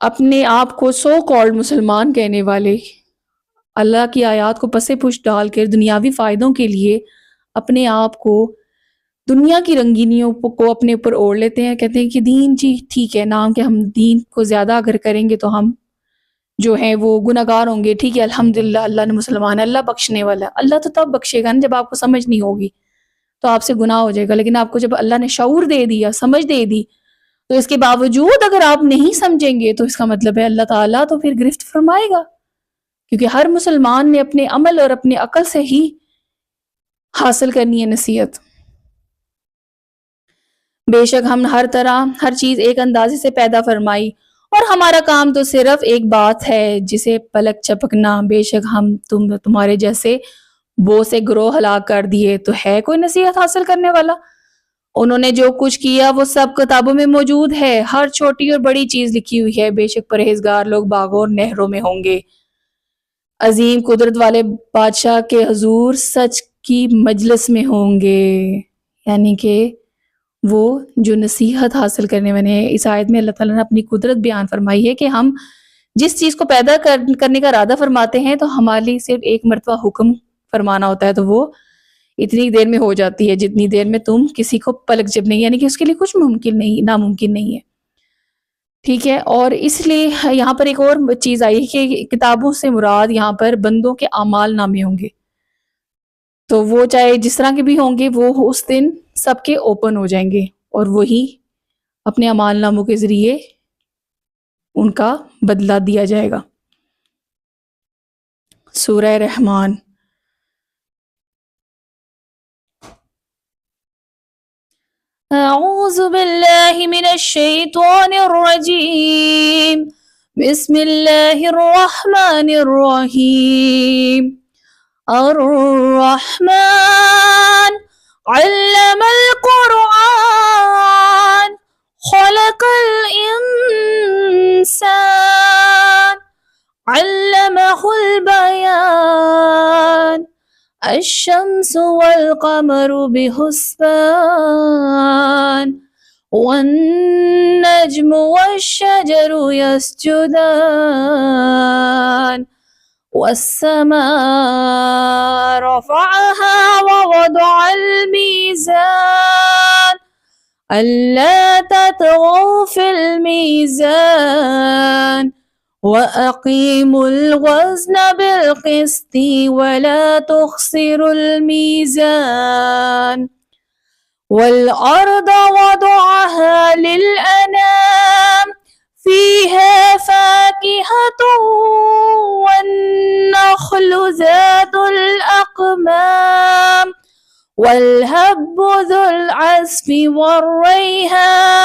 اپنے آپ کو سو کالڈ مسلمان کہنے والے اللہ کی آیات کو پسے پش ڈال کر دنیاوی فائدوں کے لیے اپنے آپ کو دنیا کی رنگینیوں کو اپنے اوپر اوڑھ لیتے ہیں. کہتے ہیں کہ دین جی ٹھیک ہے، نام کہ ہم دین کو زیادہ اگر کریں گے تو ہم جو ہیں وہ گناہگار ہوں گے. ٹھیک ہے، الحمدللہ اللہ نے مسلمان ہے، اللہ بخشنے والا ہے. اللہ تو تب بخشے گا نا جب آپ کو سمجھ نہیں ہوگی، تو آپ سے گناہ ہو جائے گا. لیکن آپ کو جب اللہ نے شعور دے دیا، سمجھ دے دی، تو اس کے باوجود اگر آپ نہیں سمجھیں گے تو اس کا مطلب ہے اللہ تعالیٰ تو پھر گرفت فرمائے گا. کیونکہ ہر مسلمان نے اپنے عمل اور اپنے عقل سے ہی حاصل کرنی ہے نصیحت. بے شک ہم ہر طرح ہر چیز ایک اندازے سے پیدا فرمائی، اور ہمارا کام تو صرف ایک بات ہے جسے پلک چپکنا. بے شک ہم تمہارے جیسے بہت سے گروہ ہلاک کر دیے، تو ہے کوئی نصیحت حاصل کرنے والا؟ انہوں نے جو کچھ کیا وہ سب کتابوں میں موجود ہے، ہر چھوٹی اور بڑی چیز لکھی ہوئی ہے. بے شک پرہیزگار لوگ باغوں اور نہروں میں ہوں گے، عظیم قدرت والے بادشاہ کے حضور سچ کی مجلس میں ہوں گے. یعنی کہ وہ جو نصیحت حاصل کرنے والے ہیں. اس آیت میں اللہ تعالیٰ نے اپنی قدرت بیان فرمائی ہے کہ ہم جس چیز کو پیدا کرنے کا ارادہ فرماتے ہیں تو ہمارے لیے صرف ایک مرتبہ حکم فرمانا ہوتا ہے، تو وہ اتنی دیر میں ہو جاتی ہے جتنی دیر میں تم کسی کو پلک جھپکنے، یعنی کہ اس کے لیے کچھ ممکن نہیں، ناممکن نہیں ہے. ٹھیک ہے. اور اس لیے یہاں پر ایک اور چیز آئی ہے کہ کتابوں سے مراد یہاں پر بندوں کے اعمال نامے ہوں گے، تو وہ چاہے جس طرح کے بھی ہوں گے وہ اس دن سب کے اوپن ہو جائیں گے، اور وہی اپنے اعمال ناموں کے ذریعے ان کا بدلہ دیا جائے گا. سورہ رحمان. اعوذ باللہ من الشیطان الرجیم، بسم اللہ الرحمن الرحیم. الرحمن علم القرآن خلق الانسان علمہ البیان الشمس والقمر بحسبان والنجم والشجر يسجدان والسماء رفعها ووضع الميزان ألا تطغوا في الميزان وأقيموا الوزن بالقسط ولا تخسروا الميزان والأرض وضعها للأنام فيها فاكهة والنخل ذات الأقمام والهب ذو العصف والريحان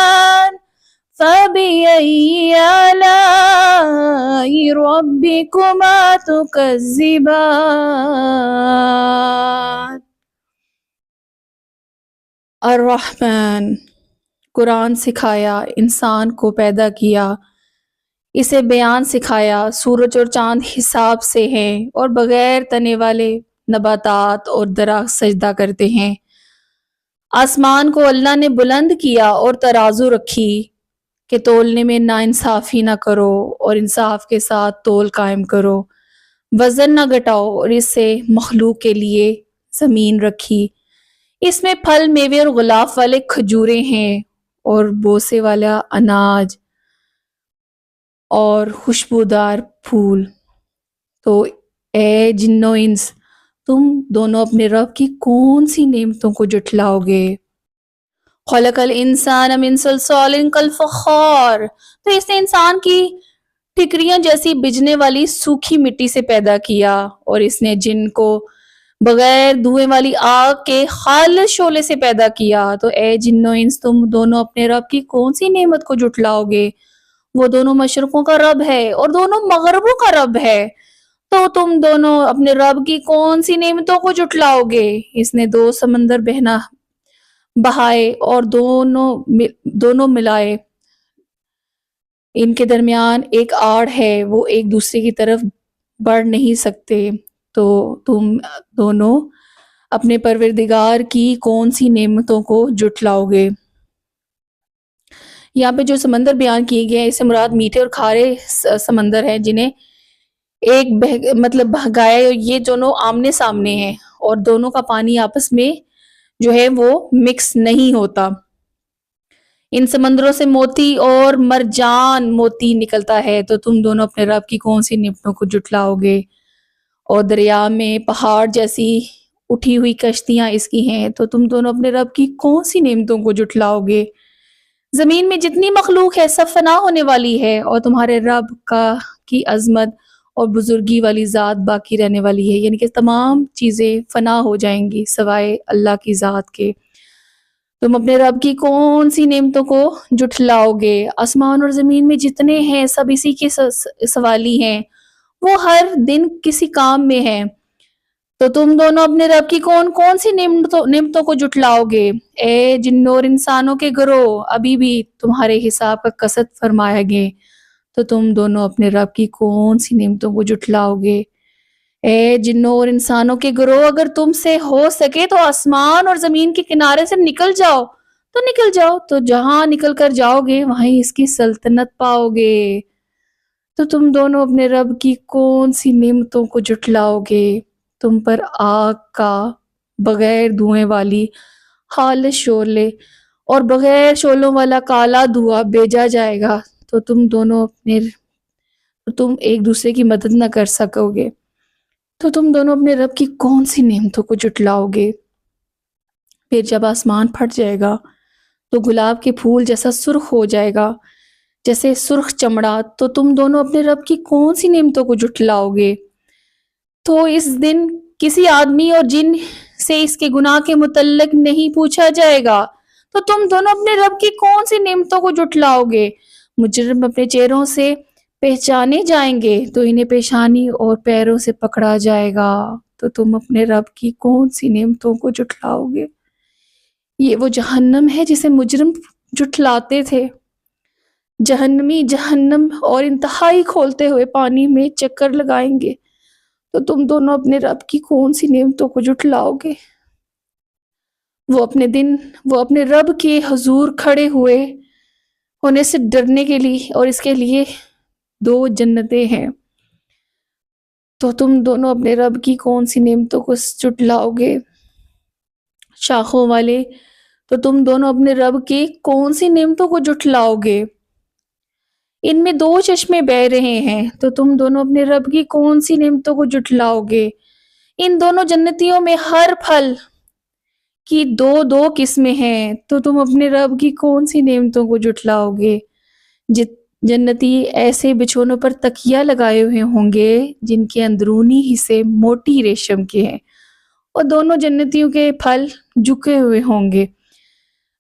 فبأي آلاء ربكما تكذبان. الرحمن، قرآن سکھایا، انسان کو پیدا کیا، اسے بیان سکھایا، سورج اور چاند حساب سے ہیں اور بغیر تنے والے نباتات اور درخت سجدہ کرتے ہیں۔ آسمان کو اللہ نے بلند کیا اور ترازو رکھی کہ تولنے میں ناانصافی نہ کرو اور انصاف کے ساتھ تول قائم کرو، وزن نہ گھٹاؤ، اور اس سے مخلوق کے لیے زمین رکھی، اس میں پھل میوے اور غلاف والے کھجورے ہیں اور بوسے والا اناج اور خوشبودار پھول۔ تو اے جن و انس، تم دونوں اپنے رب کی کون سی نعمتوں کو جھٹلاؤ گے؟ خلق الانسان من صلصال کالفخار، تو اس نے انسان کی ٹھکریاں جیسی بجنے والی سوکھی مٹی سے پیدا کیا، اور اس نے جن کو بغیر دھوئیں والی آگ کے خالص شعلے سے پیدا کیا۔ تو اے جن و انس، تم دونوں اپنے رب کی کون سی نعمت کو جھٹلاؤ گے؟ وہ دونوں مشرقوں کا رب ہے اور دونوں مغربوں کا رب ہے، تو تم دونوں اپنے رب کی کون سی نعمتوں کو جھٹلاؤ گے؟ اس نے دو سمندر بہائے اور دونوں ملائے، ان کے درمیان ایک آڑ ہے، وہ ایک دوسرے کی طرف بڑھ نہیں سکتے، تو تم دونوں اپنے پروردگار کی کون سی نعمتوں کو جھٹلاؤ گے؟ یہاں پہ جو سمندر بیان کیے گئے ہیں، اس سے مراد میٹھے اور کھارے سمندر ہیں، جنہیں ایک مطلب بہگائے، یہ دونوں آمنے سامنے ہیں اور دونوں کا پانی آپس میں جو ہے وہ مکس نہیں ہوتا۔ ان سمندروں سے موتی اور مرجان موتی نکلتا ہے، تو تم دونوں اپنے رب کی کون سی نعمتوں کو جھٹلاؤ گے؟ اور دریا میں پہاڑ جیسی اٹھی ہوئی کشتیاں اس کی ہیں، تو تم دونوں اپنے رب کی کون سی نعمتوں کو جھٹلاؤ گے؟ زمین میں جتنی مخلوق ہے سب فنا ہونے والی ہے، اور تمہارے رب کی عظمت اور بزرگی والی ذات باقی رہنے والی ہے، یعنی کہ تمام چیزیں فنا ہو جائیں گی سوائے اللہ کی ذات کے۔ تم اپنے رب کی کون سی نعمتوں کو جھٹلاؤ گے؟ آسمان اور زمین میں جتنے ہیں سب اسی کے سوالی ہیں، وہ ہر دن کسی کام میں ہیں، تو تم دونوں اپنے رب کی کون سی نعمتوں کو جھٹلاؤ گے؟ اے جنوں اور انسانوں کے گروہ، ابھی بھی تمہارے حساب کا قصد فرمایا گے، تو تم دونوں اپنے رب کی کون سی نعمتوں کو جھٹلاؤ گے؟ اے جنوں اور انسانوں کے گروہ، اگر تم سے ہو سکے تو آسمان اور زمین کے کنارے سے نکل جاؤ، تو نکل جاؤ، تو جہاں نکل کر جاؤ گے وہیں اس کی سلطنت پاؤ گے۔ تو تم دونوں اپنے رب کی کون سی نعمتوں کو جھٹلاؤ گے؟ تم پر آگ کا بغیر دھوئیں والی خالص شعلے اور بغیر شعلوں والا کالا دھواں بھیجا جائے گا، تو تم ایک دوسرے کی مدد نہ کر سکو گے، تو تم دونوں اپنے رب کی کون سی نعمتوں کو جھٹلاؤ گے؟ پھر جب آسمان پھٹ جائے گا تو گلاب کے پھول جیسا سرخ ہو جائے گا، جیسے سرخ چمڑا، تو تم دونوں اپنے رب کی کون سی نعمتوں کو جھٹلاؤ گے؟ تو اس دن کسی آدمی اور جن سے اس کے گناہ کے متعلق نہیں پوچھا جائے گا، تو تم دونوں اپنے رب کی کون سی نعمتوں کو جھٹلاؤ گے؟ مجرم اپنے چہروں سے پہچانے جائیں گے تو انہیں پیشانی اور پیروں سے پکڑا جائے گا، تو تم اپنے رب کی کون سی نعمتوں کو جھٹلاؤ گے؟ یہ وہ جہنم ہے جسے مجرم جھٹلاتے تھے۔ جہنمی جہنم اور انتہائی کھولتے ہوئے پانی میں چکر لگائیں گے، تو تم دونوں اپنے رب کی کون سی نعمتوں کو جھٹلاؤ گے؟ وہ اپنے رب کے حضور کھڑے ہونے سے ڈرنے کے لیے، اور اس کے لیے 2 جنتیں ہیں، تو تم دونوں اپنے رب کی کون سی نعمتوں کو جھٹلاؤ گے؟ شاخوں والے، تو تم دونوں اپنے رب کی کون سی نعمتوں کو جھٹلاؤ گے؟ ان میں 2 چشمے بہہ رہے ہیں، تو تم دونوں اپنے رب کی کون سی نعمتوں کو جھٹلاؤ گے؟ ان دونوں جنتیوں میں ہر پھل کی 2 قسمیں ہیں، تو تم اپنے رب کی کون سی نعمتوں کو جھٹلاؤ گے؟ جنتی ایسے بچھونوں پر تکیہ لگائے ہوئے ہوں گے جن کے اندرونی حصے موٹی ریشم کے ہیں، اور دونوں جنتیوں کے پھل جھکے ہوئے ہوں گے،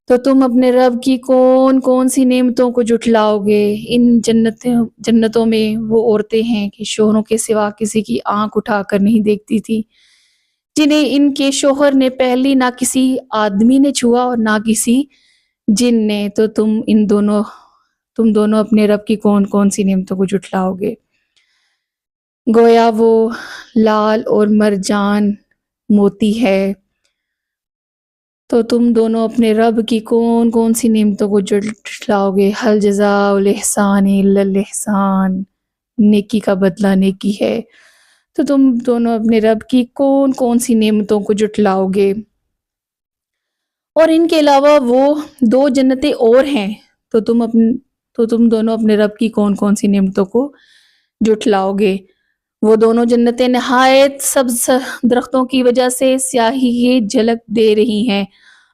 تو تم اپنے رب کی کون سی نعمتوں کو جھٹلاؤ گے؟ ان جنتوں میں وہ عورتیں ہیں کہ شوہروں کے سوا کسی کی آنکھ اٹھا کر نہیں دیکھتی تھی، جنہیں ان کے شوہر نے پہلی نہ کسی آدمی نے چھوا اور نہ کسی جن نے، تو تم دونوں اپنے رب کی کون کون سی نعمتوں کو جھٹلاؤ گے؟ گویا وہ لال اور مرجان موتی ہے، تو تم دونوں اپنے رب کی کون کون سی نعمتوں کو جھٹلاؤ گے؟ حل جزاء الاحسان الا الاحسان، نیکی کا بدلہ نیکی ہے، تو تم دونوں اپنے رب کی کون کون سی نعمتوں کو جھٹلاؤ گے؟ اور ان کے علاوہ وہ 2 جنتیں اور ہیں، تو تم دونوں اپنے رب کی کون کون سی نعمتوں کو جھٹلاؤ گے؟ وہ دونوں جنتیں نہایت سبز درختوں کی وجہ سے سیاہی جھلک دے رہی ہیں،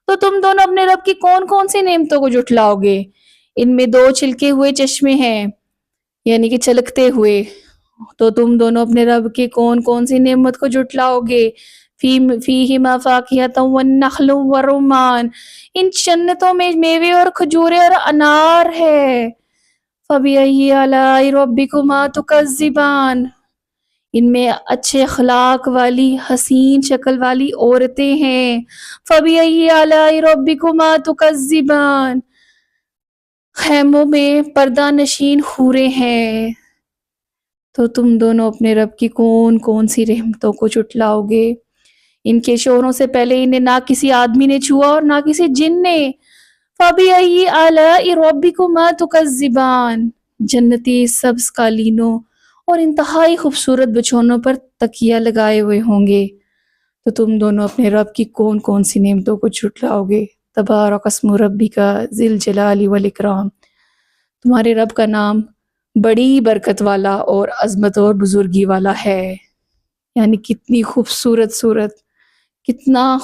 تو تم دونوں اپنے رب کی کون کون سی نعمتوں کو جھٹلاؤ گے؟ ان میں 2 چھلکے ہوئے چشمے ہیں، یعنی کہ چھلکتے ہوئے، تو تم دونوں اپنے رب کی کون کون سی نعمت کو جھٹلاؤ گے؟ فیہما فاکہۃ والنخل والرمان، ان جنتوں میں میوے اور کھجورے اور انار ہے۔ فبأي آلاء ربكما تكذبان، ان میں اچھے اخلاق والی حسین شکل والی عورتیں ہیں۔ فبأي آلاء ربكما تكذبان، خیموں میں پردہ نشین حوریں ہیں، تو تم دونوں اپنے رب کی کون کون سی رحمتوں کو جھٹلاؤ گے؟ ان کے شوہروں سے پہلے انہیں نہ کسی آدمی نے چھوا اور نہ کسی جن نے۔ فَبِأَيِّ آلَاءِ رَبِّكُمَا تُكَذِّبَانِ، جنتی سبز قالینوں اور انتہائی خوبصورت بچھونوں پر تکیہ لگائے ہوئے ہوں گے، تو تم دونوں اپنے رب کی کون کون سی نعمتوں کو جھٹلاؤ گے؟ تبارک اسم ربک ذی الجلال والاکرام، تمہارے رب کا نام بڑی برکت والا اور عظمت اور بزرگی والا ہے۔ یعنی کتنی خوبصورت صورت، کتنا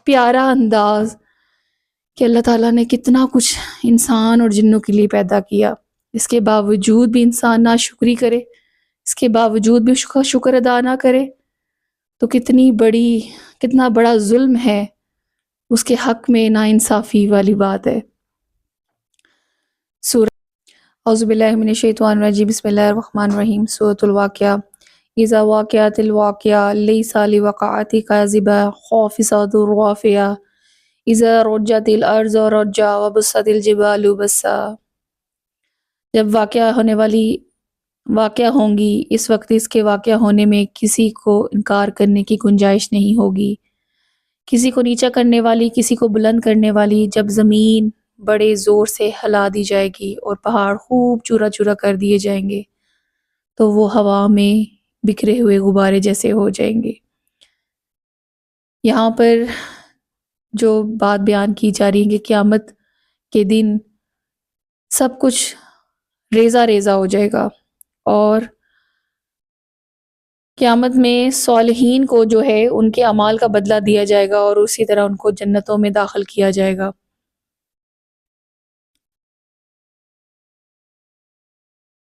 پیارا انداز کہ اللہ تعالیٰ نے کتنا کچھ انسان اور جنوں کے لیے پیدا کیا، اس کے باوجود بھی انسان ناشکری کرے، اس کے باوجود بھی شکر ادا نہ کرے، تو کتنا بڑا ظلم ہے، اس کے حق میں ناانصافی والی بات ہے۔ سورہ اعوذ باللہ من الشیطان الرجیم، بسم اللہ الرحمن الرحیم۔ سورۃ الواقعہ۔ اذا واقعت الواقعہ لیس لوقعتها کاذبہ خافضۃ رافعہ اذا رجت الارض رجا وبست الجبال بسا، جب واقعہ ہوں گی، اس وقت اس کے واقعہ ہونے میں کسی کو انکار کرنے کی گنجائش نہیں ہوگی، کسی کو نیچا کرنے والی، کسی کو بلند کرنے والی، جب زمین بڑے زور سے ہلا دی جائے گی اور پہاڑ خوب چورا چورا کر دیے جائیں گے، تو وہ ہوا میں بکھرے ہوئے غبارے جیسے ہو جائیں گے۔ یہاں پر جو بات بیان کی جا رہی ہے کہ قیامت کے دن سب کچھ ریزہ ریزہ ہو جائے گا، اور قیامت میں صالحین کو جو ہے ان کے اعمال کا بدلہ دیا جائے گا، اور اسی طرح ان کو جنتوں میں داخل کیا جائے گا۔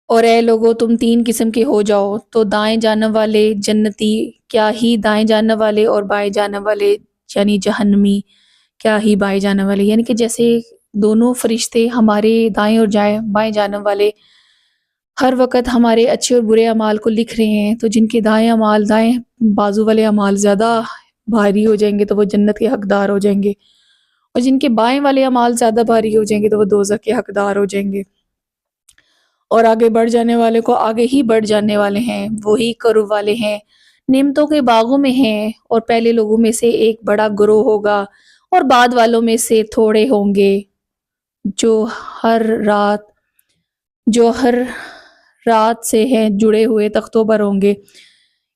اور اے لوگو، تم 3 قسم کے ہو جاؤ، تو دائیں جانب والے جنتی کیا ہی دائیں جانب والے، اور بائیں جانب والے یعنی جہنمی کیا ہی بائیں جانب والے، یعنی کہ جیسے دونوں فرشتے ہمارے دائیں اور بائیں جانب والے ہر وقت ہمارے اچھے اور برے اعمال کو لکھ رہے ہیں، تو جن کے دائیں بازو والے اعمال زیادہ بھاری ہو جائیں گے تو وہ جنت کے حقدار ہو جائیں گے، اور جن کے بائیں والے اعمال زیادہ بھاری ہو جائیں گے تو وہ دوزخ کے حقدار ہو جائیں گے۔ اور آگے بڑھ جانے والے کو آگے ہی بڑھ جانے والے ہیں، وہی قرب والے ہیں، نعمتوں کے باغوں میں ہیں، اور پہلے لوگوں میں سے ایک بڑا گروہ ہوگا اور بعد والوں میں سے تھوڑے ہوں گے جو ہر رات سے ہیں جڑے ہوئے تختوں پر ہوں گے،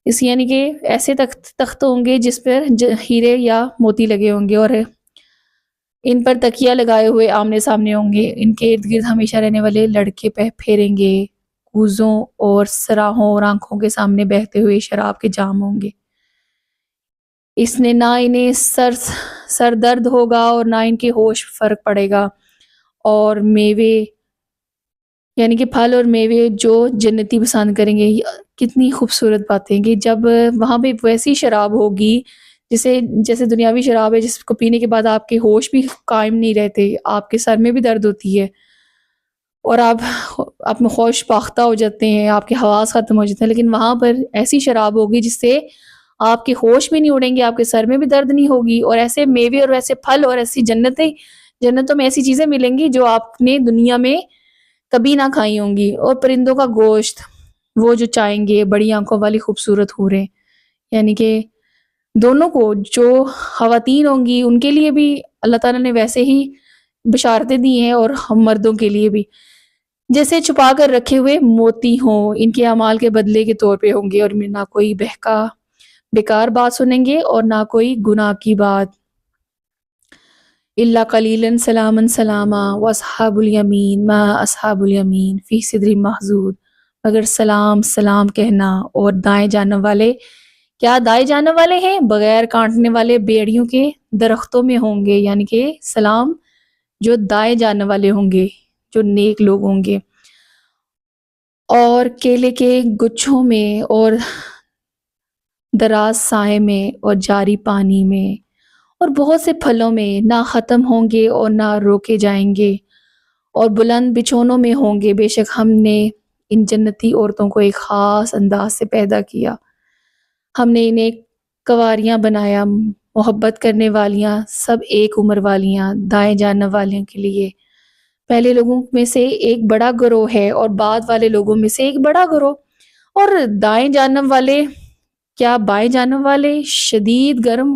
اس یعنی کہ ایسے تخت ہوں گے جس پر ہیرے یا موتی لگے ہوں گے، اور ان پر تکیہ لگائے ہوئے آمنے سامنے ہوں گے، ان کے ارد گرد ہمیشہ رہنے والے لڑکے پھیریں گے، کوزوں اور سراہوں اور آنکھوں کے سامنے بہتے ہوئے شراب کے جام ہوں گے، اس نے نہ انہیں سر درد ہوگا اور نہ ان کے ہوش فرق پڑے گا، اور میوے یعنی کہ پھل اور میوے جو جنتی پسند کریں گے۔ کتنی خوبصورت باتیں کہ جب وہاں پہ ویسی شراب ہوگی جیسے دنیاوی شراب ہے جس کو پینے کے بعد آپ کے ہوش بھی قائم نہیں رہتے، آپ کے سر میں بھی درد ہوتی ہے اور آپ میں ہوش باختہ ہو جاتے ہیں، آپ کے حواس ختم ہو جاتے ہیں، لیکن وہاں پر ایسی شراب ہوگی جس سے آپ کے ہوش بھی نہیں اڑیں گے، آپ کے سر میں بھی درد نہیں ہوگی، اور ایسے میوے اور ایسے پھل اور ایسی جنتیں جنتوں میں ایسی چیزیں ملیں گی جو آپ نے دنیا میں کبھی نہ کھائی ہوں گی، اور پرندوں کا گوشت وہ جو چاہیں گے، بڑی آنکھوں والی خوبصورت حوریں، یعنی کہ دونوں کو جو خواتین ہوں گی ان کے لیے بھی اللہ تعالیٰ نے ویسے ہی بشارتیں دی ہیں، اور ہم مردوں کے لیے بھی جیسے چھپا کر رکھے ہوئے موتی ہوں، ان کے اعمال کے بدلے کے طور پہ ہوں گے، اور نہ کوئی بہکا بیکار بات سنیں گے اور نہ کوئی گناہ کی بات۔ اللہ قلیلاً سلاماً سلاما واصحاب الیمین ما اصحاب الیمین فی صدر محضود، مگر سلام سلام کہنا، اور دائیں جانب والے کیا دائیں جانب والے ہیں؟ بغیر کاٹنے والے بیڑیوں کے درختوں میں ہوں گے، یعنی کہ سلام جو دائیں جانب والے ہوں گے، جو نیک لوگ ہوں گے، اور کیلے کے گچھوں میں اور دراز سائے میں اور جاری پانی میں اور بہت سے پھلوں میں نہ ختم ہوں گے اور نہ روکے جائیں گے، اور بلند بچھونوں میں ہوں گے۔ بے شک ہم نے ان جنتی عورتوں کو ایک خاص انداز سے پیدا کیا، ہم نے انہیں کنواریاں بنایا، محبت کرنے والیاں، سب ایک عمر والیاں، دائیں جانب والوں کے لیے۔ پہلے لوگوں میں سے ایک بڑا گروہ ہے اور بعد والے لوگوں میں سے ایک بڑا گروہ، اور دائیں جانب والے کیا بائیں جانب والے شدید گرم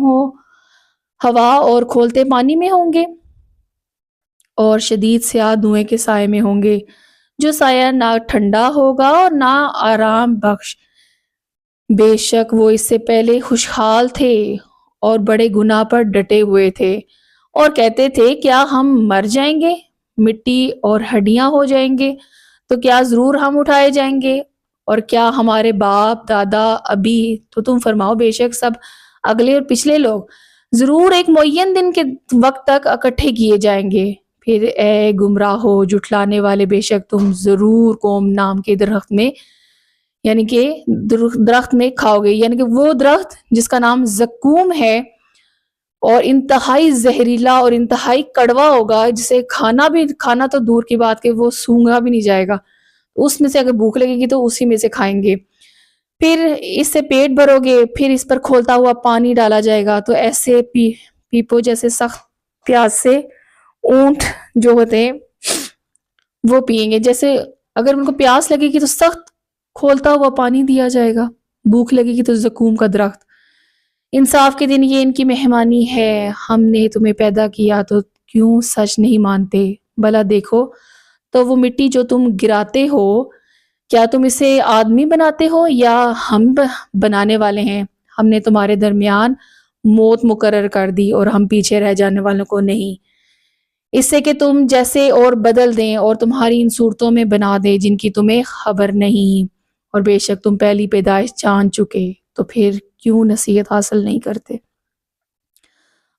ہوا اور کھولتے پانی میں ہوں گے، اور شدید سیاہ دھوئیں کے سائے میں ہوں گے، جو سایہ نہ ٹھنڈا ہوگا اور نہ آرام بخش۔ بے شک وہ اس سے پہلے خوشحال تھے اور بڑے گناہ پر ڈٹے ہوئے تھے، اور کہتے تھے کیا ہم مر جائیں گے، مٹی اور ہڈیاں ہو جائیں گے، تو کیا ضرور ہم اٹھائے جائیں گے، اور کیا ہمارے باپ دادا ابھی؟ تو تم فرماؤ بے شک سب اگلے اور پچھلے لوگ ضرور ایک معین دن کے وقت تک اکٹھے کیے جائیں گے۔ پھر اے گمراہ ہو جھٹلانے والے، بے شک تم ضرور قوم نام کے درخت میں، یعنی کہ درخت میں کھاؤ گے، یعنی کہ وہ درخت جس کا نام زقوم ہے، اور انتہائی زہریلا اور انتہائی کڑوا ہوگا، جسے کھانا تو دور کی بات کہ وہ سونگا بھی نہیں جائے گا، اس میں سے اگر بھوک لگے گی تو اسی میں سے کھائیں گے۔ پھر اس سے پیٹ بھرو گے، پھر اس پر کھولتا ہوا پانی ڈالا جائے گا، تو ایسے پیپو جیسے سخت پیاس سے اونٹ جو ہوتے ہیں وہ پیئیں گے، جیسے اگر ان کو پیاس لگے گی تو سخت کھولتا ہوا پانی دیا جائے گا، بھوک لگے گی تو زقوم کا درخت۔ انصاف کے دن یہ ان کی مہمانی ہے، ہم نے تمہیں پیدا کیا تو کیوں سچ نہیں مانتے؟ بھلا دیکھو تو وہ مٹی جو تم گراتے ہو، کیا تم اسے آدمی بناتے ہو یا ہم بنانے والے ہیں؟ ہم نے تمہارے درمیان موت مقرر کر دی اور ہم پیچھے رہ جانے والوں کو نہیں، اس سے کہ تم جیسے اور بدل دیں اور تمہاری ان صورتوں میں بنا دیں جن کی تمہیں خبر نہیں، اور بے شک تم پہلی پیدائش جان چکے، تو پھر کیوں نصیحت حاصل نہیں کرتے؟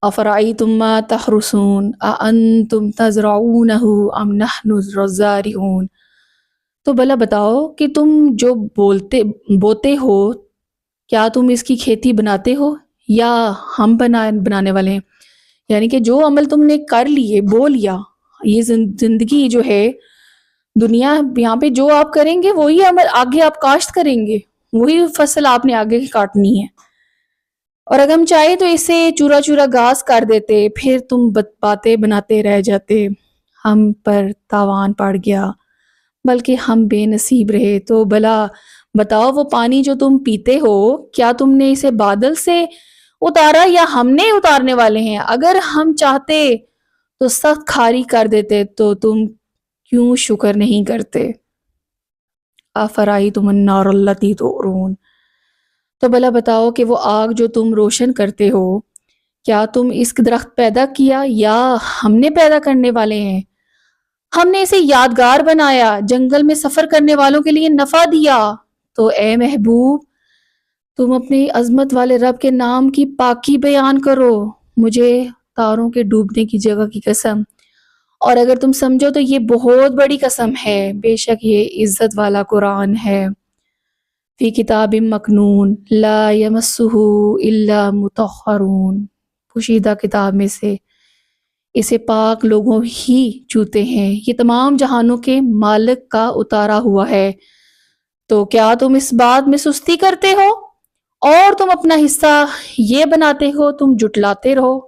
افرأیتم ما تحرثون اانتم تزرعونہ ام نحن الزارعون، تو بھلا بتاؤ کہ تم جو بوتے ہو، کیا تم اس کی کھیتی بناتے ہو یا ہم بنانے والے ہیں؟ یعنی کہ جو عمل تم نے کر لیے، بو لیا، یہ زندگی جو ہے دنیا یہاں پہ جو آپ کریں گے وہی عمل آگے آپ کاشت کریں گے، وہی فصل آپ نے آگے کاٹنی ہے، اور اگر ہم چاہے تو اسے چورا چورا گھاس کر دیتے، پھر تم باتیں بناتے رہ جاتے، ہم پر تاوان پڑ گیا بلکہ ہم بے نصیب رہے۔ تو بھلا بتاؤ وہ پانی جو تم پیتے ہو، کیا تم نے اسے بادل سے اتارا یا ہم نے اتارنے والے ہیں؟ اگر ہم چاہتے تو سخت کھاری کر دیتے، تو تم کیوں شکر نہیں کرتے؟ افرأیتم النار التی تورون، تو بھلا بتاؤ کہ وہ آگ جو تم روشن کرتے ہو، کیا تم اس درخت پیدا کیا یا ہم نے پیدا کرنے والے ہیں؟ ہم نے اسے یادگار بنایا، جنگل میں سفر کرنے والوں کے لیے نفع دیا، تو اے محبوب تم اپنی عظمت والے رب کے نام کی پاکی بیان کرو، مجھے تاروں کے ڈوبنے کی جگہ کی قسم، اور اگر تم سمجھو تو یہ بہت بڑی قسم ہے، بے شک یہ عزت والا قرآن ہے، فی کتاب مکنون لا یمسہ الا مطہرون، پوشیدہ کتاب میں سے اسے پاک لوگوں ہی چوتے ہیں، یہ تمام جہانوں کے مالک کا اتارا ہوا ہے۔ تو کیا تم اس بات میں سستی کرتے ہو اور تم اپنا حصہ یہ بناتے ہو تم جٹلاتے رہو؟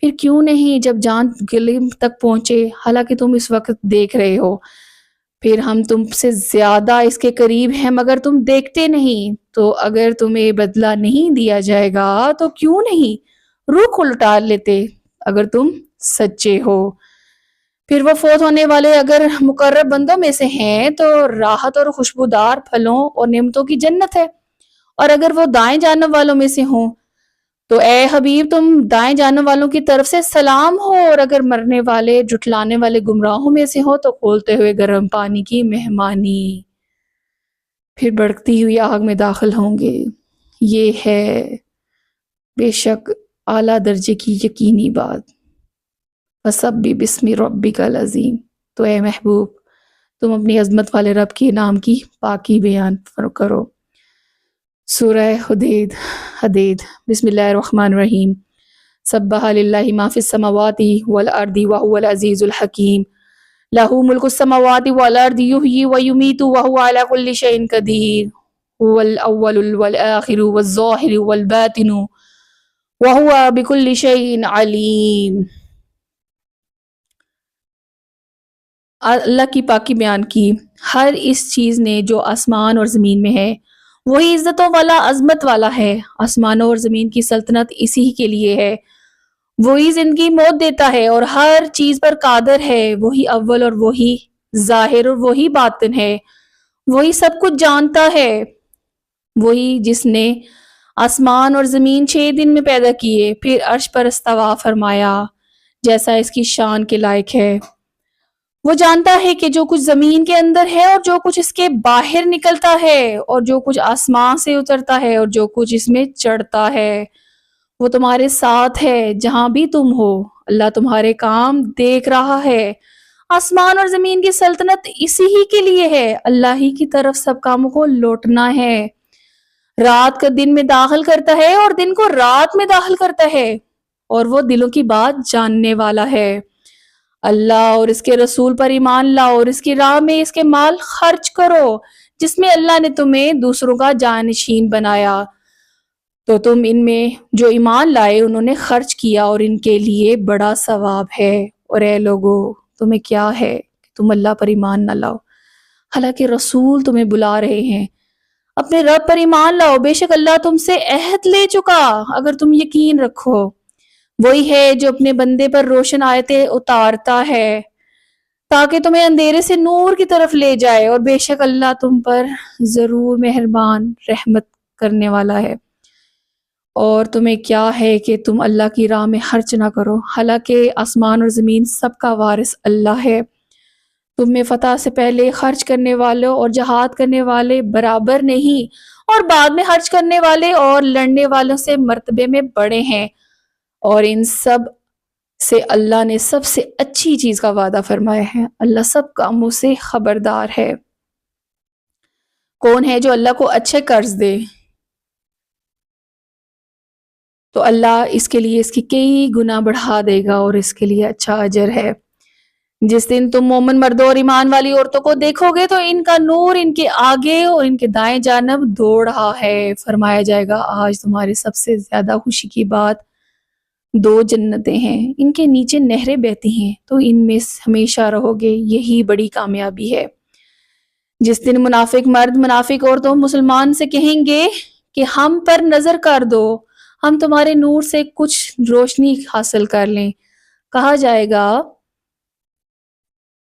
پھر کیوں نہیں جب جان گلے تک پہنچے، حالانکہ تم اس وقت دیکھ رہے ہو، پھر ہم تم سے زیادہ اس کے قریب ہیں مگر تم دیکھتے نہیں، تو اگر تمہیں بدلہ نہیں دیا جائے گا تو کیوں نہیں رخ الٹا لیتے اگر تم سچے ہو۔ پھر وہ فوت ہونے والے اگر مقرب بندوں میں سے ہیں تو راحت اور خوشبودار پھلوں اور نعمتوں کی جنت ہے، اور اگر وہ دائیں جانب والوں میں سے ہوں تو اے حبیب تم دائیں جانب والوں کی طرف سے سلام ہو، اور اگر مرنے والے جھٹلانے والے گمراہوں میں سے ہو تو کھولتے ہوئے گرم پانی کی مہمانی، پھر بڑھتی ہوئی آگ میں داخل ہوں گے۔ یہ ہے بے شک اعلیٰ درجے کی یقینی بات۔ فسبح بسم ربک العظیم، تو اے محبوب تم اپنی عظمت والے رب کے نام کی پاکی بیان کرو۔ سورہ حدید بسم اللہ الرحمن الرحیم۔ سبح للہ ما فی السماوات والارض وهو العزیز الحکیم، لہ ملک السماوات والارض یحیی ویمیت وهو علی کل شیء قدیر، هو الاول والآخر والظاہر والباطن وهو بكل شیء علیم۔ اللہ کی پاکی بیان کی، ہر اس چیز نے جو آسمان اور زمین میں ہے وہی عزتوں والا عظمت والا ہے، آسمانوں اور زمین کی سلطنت اسی کے لیے ہے، وہی زندگی موت دیتا ہے اور ہر چیز پر قادر ہے، وہی اول اور وہی ظاہر اور وہی باطن ہے، وہی سب کچھ جانتا ہے، وہی جس نے آسمان اور زمین 6 دن میں پیدا کیے، پھر عرش پر استوا فرمایا جیسا اس کی شان کے لائق ہے۔ وہ جانتا ہے کہ جو کچھ زمین کے اندر ہے اور جو کچھ اس کے باہر نکلتا ہے، اور جو کچھ آسمان سے اترتا ہے اور جو کچھ اس میں چڑھتا ہے، وہ تمہارے ساتھ ہے جہاں بھی تم ہو، اللہ تمہارے کام دیکھ رہا ہے۔ آسمان اور زمین کی سلطنت اسی ہی کے لیے ہے، اللہ ہی کی طرف سب کاموں کو لوٹنا ہے۔ رات کو دن میں داخل کرتا ہے اور دن کو رات میں داخل کرتا ہے، اور وہ دلوں کی بات جاننے والا ہے۔ اللہ اور اس کے رسول پر ایمان لاؤ اور اس کی راہ میں اس کے مال خرچ کرو جس میں اللہ نے تمہیں دوسروں کا جانشین بنایا، تو تم ان میں جو ایمان لائے انہوں نے خرچ کیا اور ان کے لیے بڑا ثواب ہے۔ اور اے لوگو تمہیں کیا ہے کہ تم اللہ پر ایمان نہ لاؤ حالانکہ رسول تمہیں بلا رہے ہیں، اپنے رب پر ایمان لاؤ، بے شک اللہ تم سے عہد لے چکا اگر تم یقین رکھو۔ وہی ہے جو اپنے بندے پر روشن آیتیں اتارتا ہے تاکہ تمہیں اندھیرے سے نور کی طرف لے جائے، اور بے شک اللہ تم پر ضرور مہربان رحمت کرنے والا ہے۔ اور تمہیں کیا ہے کہ تم اللہ کی راہ میں خرچ نہ کرو حالانکہ آسمان اور زمین سب کا وارث اللہ ہے۔ تم میں فتح سے پہلے خرچ کرنے والوں اور جہاد کرنے والے برابر نہیں، اور بعد میں خرچ کرنے والے اور لڑنے والوں سے مرتبے میں بڑے ہیں، اور ان سب سے اللہ نے سب سے اچھی چیز کا وعدہ فرمایا ہے، اللہ سب کاموں سے خبردار ہے۔ کون ہے جو اللہ کو اچھے قرض دے تو اللہ اس کے لیے اس کی کئی گنا بڑھا دے گا اور اس کے لیے اچھا اجر ہے۔ جس دن تم مومن مردوں اور ایمان والی عورتوں کو دیکھو گے تو ان کا نور ان کے آگے اور ان کے دائیں جانب دوڑ رہا ہے، فرمایا جائے گا آج تمہارے سب سے زیادہ خوشی کی بات 2 جنتیں ہیں، ان کے نیچے نہریں بہتی ہیں، تو ان میں ہمیشہ رہو گے، یہی بڑی کامیابی ہے۔ جس دن منافق مرد منافق عورتوں مسلمان سے کہیں گے کہ ہم پر نظر کر دو، ہم تمہارے نور سے کچھ روشنی حاصل کر لیں، کہا جائے گا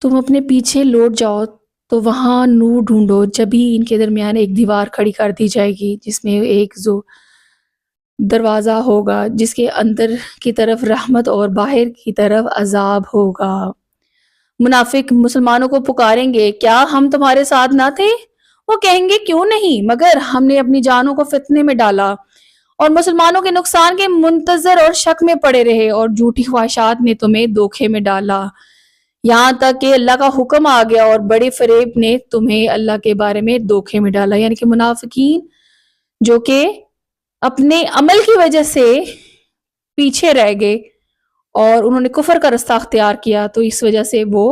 تم اپنے پیچھے لوٹ جاؤ تو وہاں نور ڈھونڈو، جبھی ان کے درمیان ایک دیوار کھڑی کر دی جائے گی جس میں ایک دروازہ ہوگا جس کے اندر کی طرف رحمت اور باہر کی طرف عذاب ہوگا۔ منافق مسلمانوں کو پکاریں گے کیا ہم تمہارے ساتھ نہ تھے؟ وہ کہیں گے کیوں نہیں، مگر ہم نے اپنی جانوں کو فتنے میں ڈالا اور مسلمانوں کے نقصان کے منتظر اور شک میں پڑے رہے، اور جھوٹی خواہشات نے تمہیں دھوکے میں ڈالا، یہاں تک کہ اللہ کا حکم آ گیا اور بڑے فریب نے تمہیں اللہ کے بارے میں دھوکے میں ڈالا۔ یعنی کہ منافقین جو کہ اپنے عمل کی وجہ سے پیچھے رہ گئے اور انہوں نے کفر کا رستہ اختیار کیا تو اس وجہ سے وہ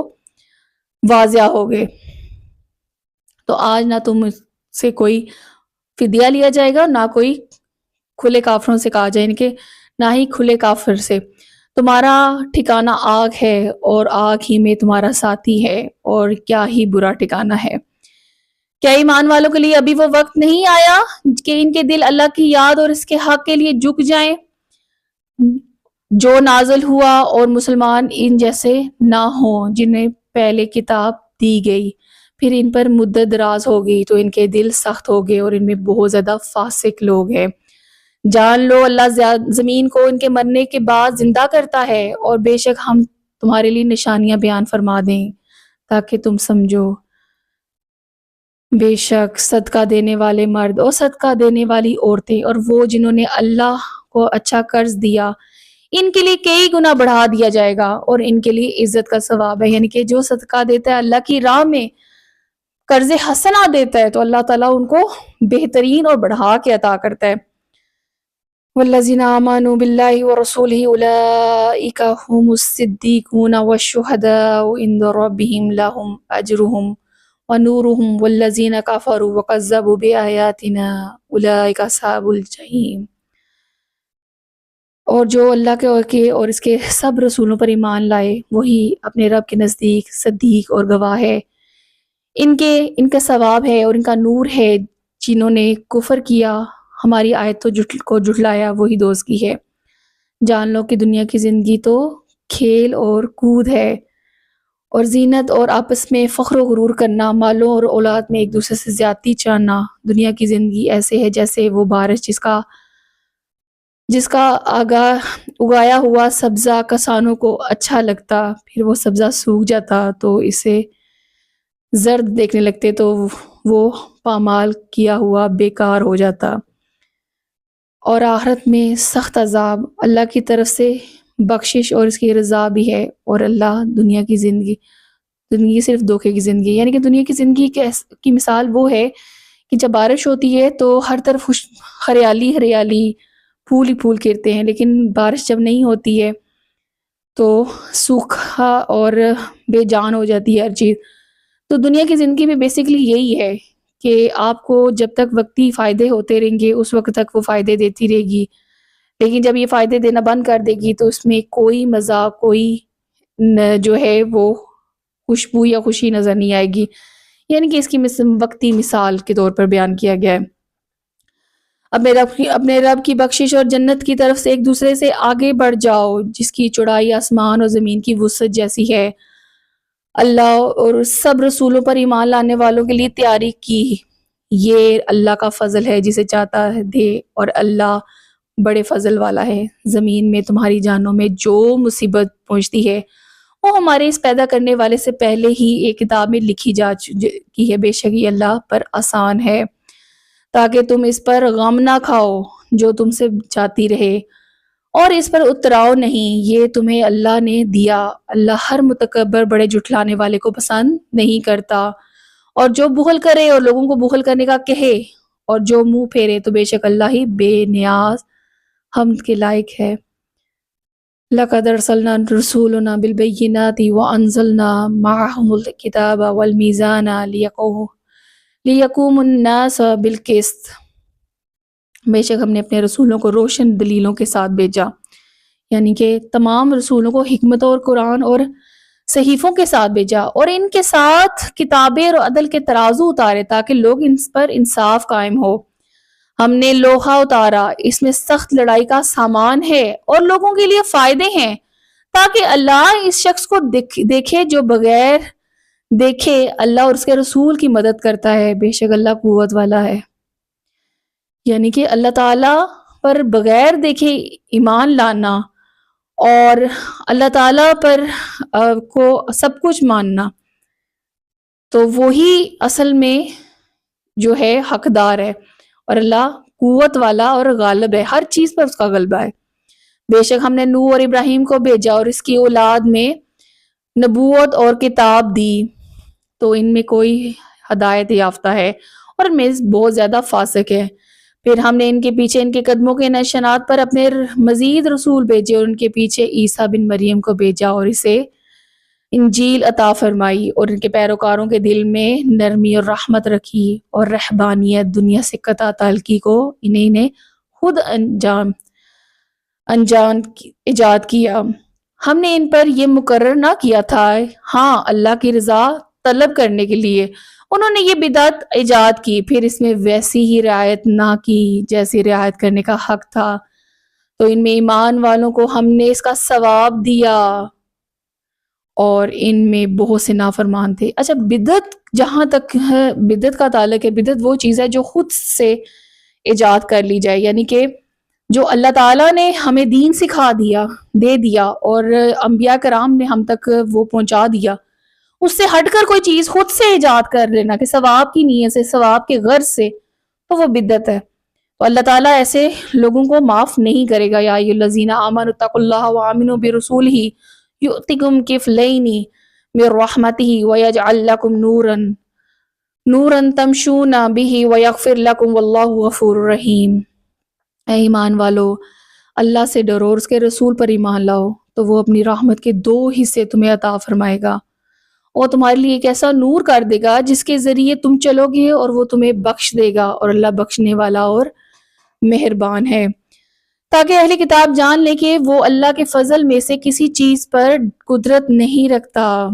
واضح ہو گئے۔ تو آج نہ تم سے کوئی فدیہ لیا جائے گا، نہ کوئی کھلے کافروں سے کہا جائے، یعنی کہ نہ ہی کھلے کافر سے تمہارا ٹھکانہ آگ ہے اور آگ ہی میں تمہارا ساتھی ہے، اور کیا ہی برا ٹھکانہ ہے۔ کیا ایمان والوں کے لیے ابھی وہ وقت نہیں آیا کہ ان کے دل اللہ کی یاد اور اس کے حق کے لیے جھک جائیں؟ جو نازل ہوا اور مسلمان ان جیسے نہ ہوں جنہیں پہلے کتاب دی گئی، پھر ان پر مدت دراز ہو گئی تو ان کے دل سخت ہو گئے اور ان میں بہت زیادہ فاسق لوگ ہیں۔ جان لو اللہ زمین کو ان کے مرنے کے بعد زندہ کرتا ہے، اور بے شک ہم تمہارے لیے نشانیاں بیان فرما دیں تاکہ تم سمجھو۔ بے شک صدقہ دینے والے مرد اور صدقہ دینے والی عورتیں اور وہ جنہوں نے اللہ کو اچھا قرض دیا، ان کے لیے کئی گنا بڑھا دیا جائے گا اور ان کے لیے عزت کا ثواب ہے۔ یعنی کہ جو صدقہ دیتا ہے اللہ کی راہ میں، قرض حسنہ دیتا ہے، تو اللہ تعالیٰ ان کو بہترین اور بڑھا کے عطا کرتا ہے۔ والذین آمنوا باللہ ورسولہ اولئک هم الصدیقون والشہداء عند ربہم لہم اجرہم ونورہم والذین کفروا وکذبوا بآیاتنا اولئک اصحاب الجحیم۔ اور جو اللہ کے اور اس کے سب رسولوں پر ایمان لائے وہی اپنے رب کے نزدیک صدیق اور گواہ ہے۔ ان کا ثواب ہے اور ان کا نور ہے۔ جنہوں نے کفر کیا، ہماری آیت کو جھٹلایا، وہی دوزخی ہے۔ جان لو کہ دنیا کی زندگی تو کھیل اور کود ہے اور زینت اور آپس میں فخر و غرور کرنا، مالوں اور اولاد میں ایک دوسرے سے زیادتی چاہنا۔ دنیا کی زندگی ایسے ہے جیسے وہ بارش جس کا اگایا ہوا سبزہ کسانوں کو اچھا لگتا، پھر وہ سبزہ سوکھ جاتا تو اسے زرد دیکھنے لگتے تو وہ پامال کیا ہوا بیکار ہو جاتا۔ اور آخرت میں سخت عذاب، اللہ کی طرف سے بخشش اور اس کی رضا بھی ہے۔ اور اللہ دنیا کی زندگی صرف دھوکے کی زندگی، یعنی کہ دنیا کی زندگی کی مثال وہ ہے کہ جب بارش ہوتی ہے تو ہر طرف ہریالی ہریالی، پھول ہی پھول کھرتے ہیں، لیکن بارش جب نہیں ہوتی ہے تو سوکھا اور بے جان ہو جاتی ہے ہر چیز۔ تو دنیا کی زندگی میں بیسیکلی یہی ہے کہ آپ کو جب تک وقتی فائدے ہوتے رہیں گے اس وقت تک وہ فائدے دیتی رہے گی، لیکن جب یہ فائدے دینا بند کر دے گی تو اس میں کوئی مزہ، کوئی جو ہے وہ خوشبو یا خوشی نظر نہیں آئے گی۔ یعنی کہ اس کی وقتی مثال کے طور پر بیان کیا گیا ہے۔ اپنے رب کی بخشش اور جنت کی طرف سے ایک دوسرے سے آگے بڑھ جاؤ جس کی چوڑائی آسمان اور زمین کی وسعت جیسی ہے۔ اللہ اور سب رسولوں پر ایمان لانے والوں کے لیے تیاری کی، یہ اللہ کا فضل ہے جسے چاہتا ہے دے، اور اللہ بڑے فضل والا ہے۔ زمین میں تمہاری جانوں میں جو مصیبت پہنچتی ہے وہ ہمارے اس پیدا کرنے والے سے پہلے ہی ایک کتاب میں لکھی جا چکی ہے، بے شک یہ اللہ پر آسان ہے، تاکہ تم اس پر غم نہ کھاؤ جو تم سے جاتی رہے، اور اس پر اتراؤ نہیں، یہ تمہیں اللہ نے دیا۔ اللہ ہر متکبر بڑے جھٹلانے والے کو پسند نہیں کرتا، اور جو بخل کرے اور لوگوں کو بخل کرنے کا کہے اور جو منہ پھیرے تو بے شک اللہ ہی بے نیاز حمد کے لائق ہے۔ لَقَدْ أَرْسَلْنَا رُسُولَنَا بِالْبَيِّنَاتِ وَأَنزَلْنَا مَعَهُمُ الْكِتَابَ وَالْمِيزَانَ لِيَقُومَ النَّاسُ بِالْقِسْطِ۔ بے شک ہم نے اپنے رسولوں کو روشن دلیلوں کے ساتھ بھیجا، یعنی کہ تمام رسولوں کو حکمت اور قرآن اور صحیفوں کے ساتھ بھیجا، اور ان کے ساتھ کتابیں اور عدل کے ترازو اتارے تاکہ لوگ ان پر انصاف قائم ہو۔ ہم نے لوہا اتارا، اس میں سخت لڑائی کا سامان ہے اور لوگوں کے لیے فائدے ہیں، تاکہ اللہ اس شخص کو دیکھے جو بغیر دیکھے اللہ اور اس کے رسول کی مدد کرتا ہے، بے شک اللہ قوت والا ہے۔ یعنی کہ اللہ تعالیٰ پر بغیر دیکھے ایمان لانا اور اللہ تعالیٰ پر کو سب کچھ ماننا، تو وہی اصل میں جو ہے حقدار ہے، اور اللہ قوت والا اور غالب ہے، ہر چیز پر اس کا غلبہ ہے۔ بے شک ہم نے نوح اور ابراہیم کو بھیجا اور اس کی اولاد میں نبوت اور کتاب دی، تو ان میں کوئی ہدایت یافتہ ہے اور ان میں بہت زیادہ فاسق ہے۔ پھر ہم نے ان کے پیچھے ان کے قدموں کے نشانات پر اپنے مزید رسول بھیجے اور ان کے پیچھے عیسیٰ بن مریم کو بھیجا اور اسے انجیل عطا فرمائی، اور ان کے پیروکاروں کے دل میں نرمی اور رحمت رکھی اور رہبانیت، دنیا سے قطع تعلقی کو انہیں خود انجام ایجاد کیا، ہم نے ان پر یہ مقرر نہ کیا تھا، ہاں اللہ کی رضا طلب کرنے کے لیے انہوں نے یہ بدعت ایجاد کی، پھر اس میں ویسی ہی رعایت نہ کی جیسی رعایت کرنے کا حق تھا، تو ان میں ایمان والوں کو ہم نے اس کا ثواب دیا اور ان میں بہت سے نافرمان تھے۔ اچھا، بدعت جہاں تک ہے، بدعت کا تعلق ہے، بدعت وہ چیز ہے جو خود سے ایجاد کر لی جائے، یعنی کہ جو اللہ تعالیٰ نے ہمیں دین سکھا دیا، دے دیا، اور انبیاء کرام نے ہم تک وہ پہنچا دیا، اس سے ہٹ کر کوئی چیز خود سے ایجاد کر لینا کہ ثواب کی نیت سے، ثواب کے غرض سے، تو وہ بدعت ہے۔ تو اللہ تعالیٰ ایسے لوگوں کو معاف نہیں کرے گا۔ یا ایھا الذین آمنوا اتقوا اللہ وآمنوا برسولہ یؤتکم کفلین من رحمتہ ویجعل لکم نورا تمشون بہ ویغفر لکم واللہ غفور رحیم۔ اے ایمان والو، اللہ سے ڈرو اور اس کے رسول پر ایمان لاؤ، تو وہ اپنی رحمت کے 2 حصے تمہیں عطا فرمائے گا اور تمہارے لیے ایک ایسا نور کر دے گا جس کے ذریعے تم چلو گے اور وہ تمہیں بخش دے گا، اور اللہ بخشنے والا اور مہربان ہے۔ تاکہ اہل کتاب جان لے کہ وہ اللہ کے فضل میں سے کسی چیز پر قدرت نہیں رکھتا،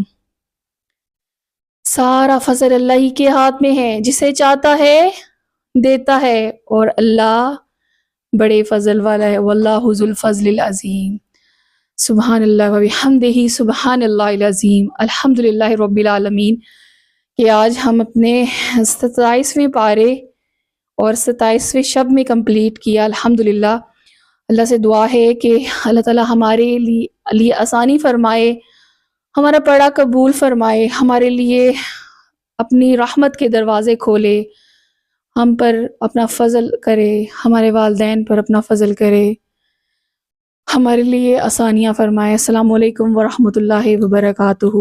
سارا فضل اللہ ہی کے ہاتھ میں ہے، جسے چاہتا ہے دیتا ہے، اور اللہ بڑے فضل والا ہے، واللہ ذو الفضل العظیم۔ سبحان اللہ وبحمدہ، سبحان اللہ العظیم، الحمدللہ رب العالمین۔ کہ آج ہم اپنے 27ویں پارے اور 27ویں شب میں کمپلیٹ کیا، الحمدللہ۔ اللہ سے دعا ہے کہ اللہ تعالیٰ ہمارے لیے آسانی فرمائے، ہمارا پڑھا قبول فرمائے، ہمارے لیے اپنی رحمت کے دروازے کھولے، ہم پر اپنا فضل کرے، ہمارے والدین پر اپنا فضل کرے، ہمارے لیے آسانیاں فرمائے۔ السلام علیکم ورحمۃ اللہ وبرکاتہ۔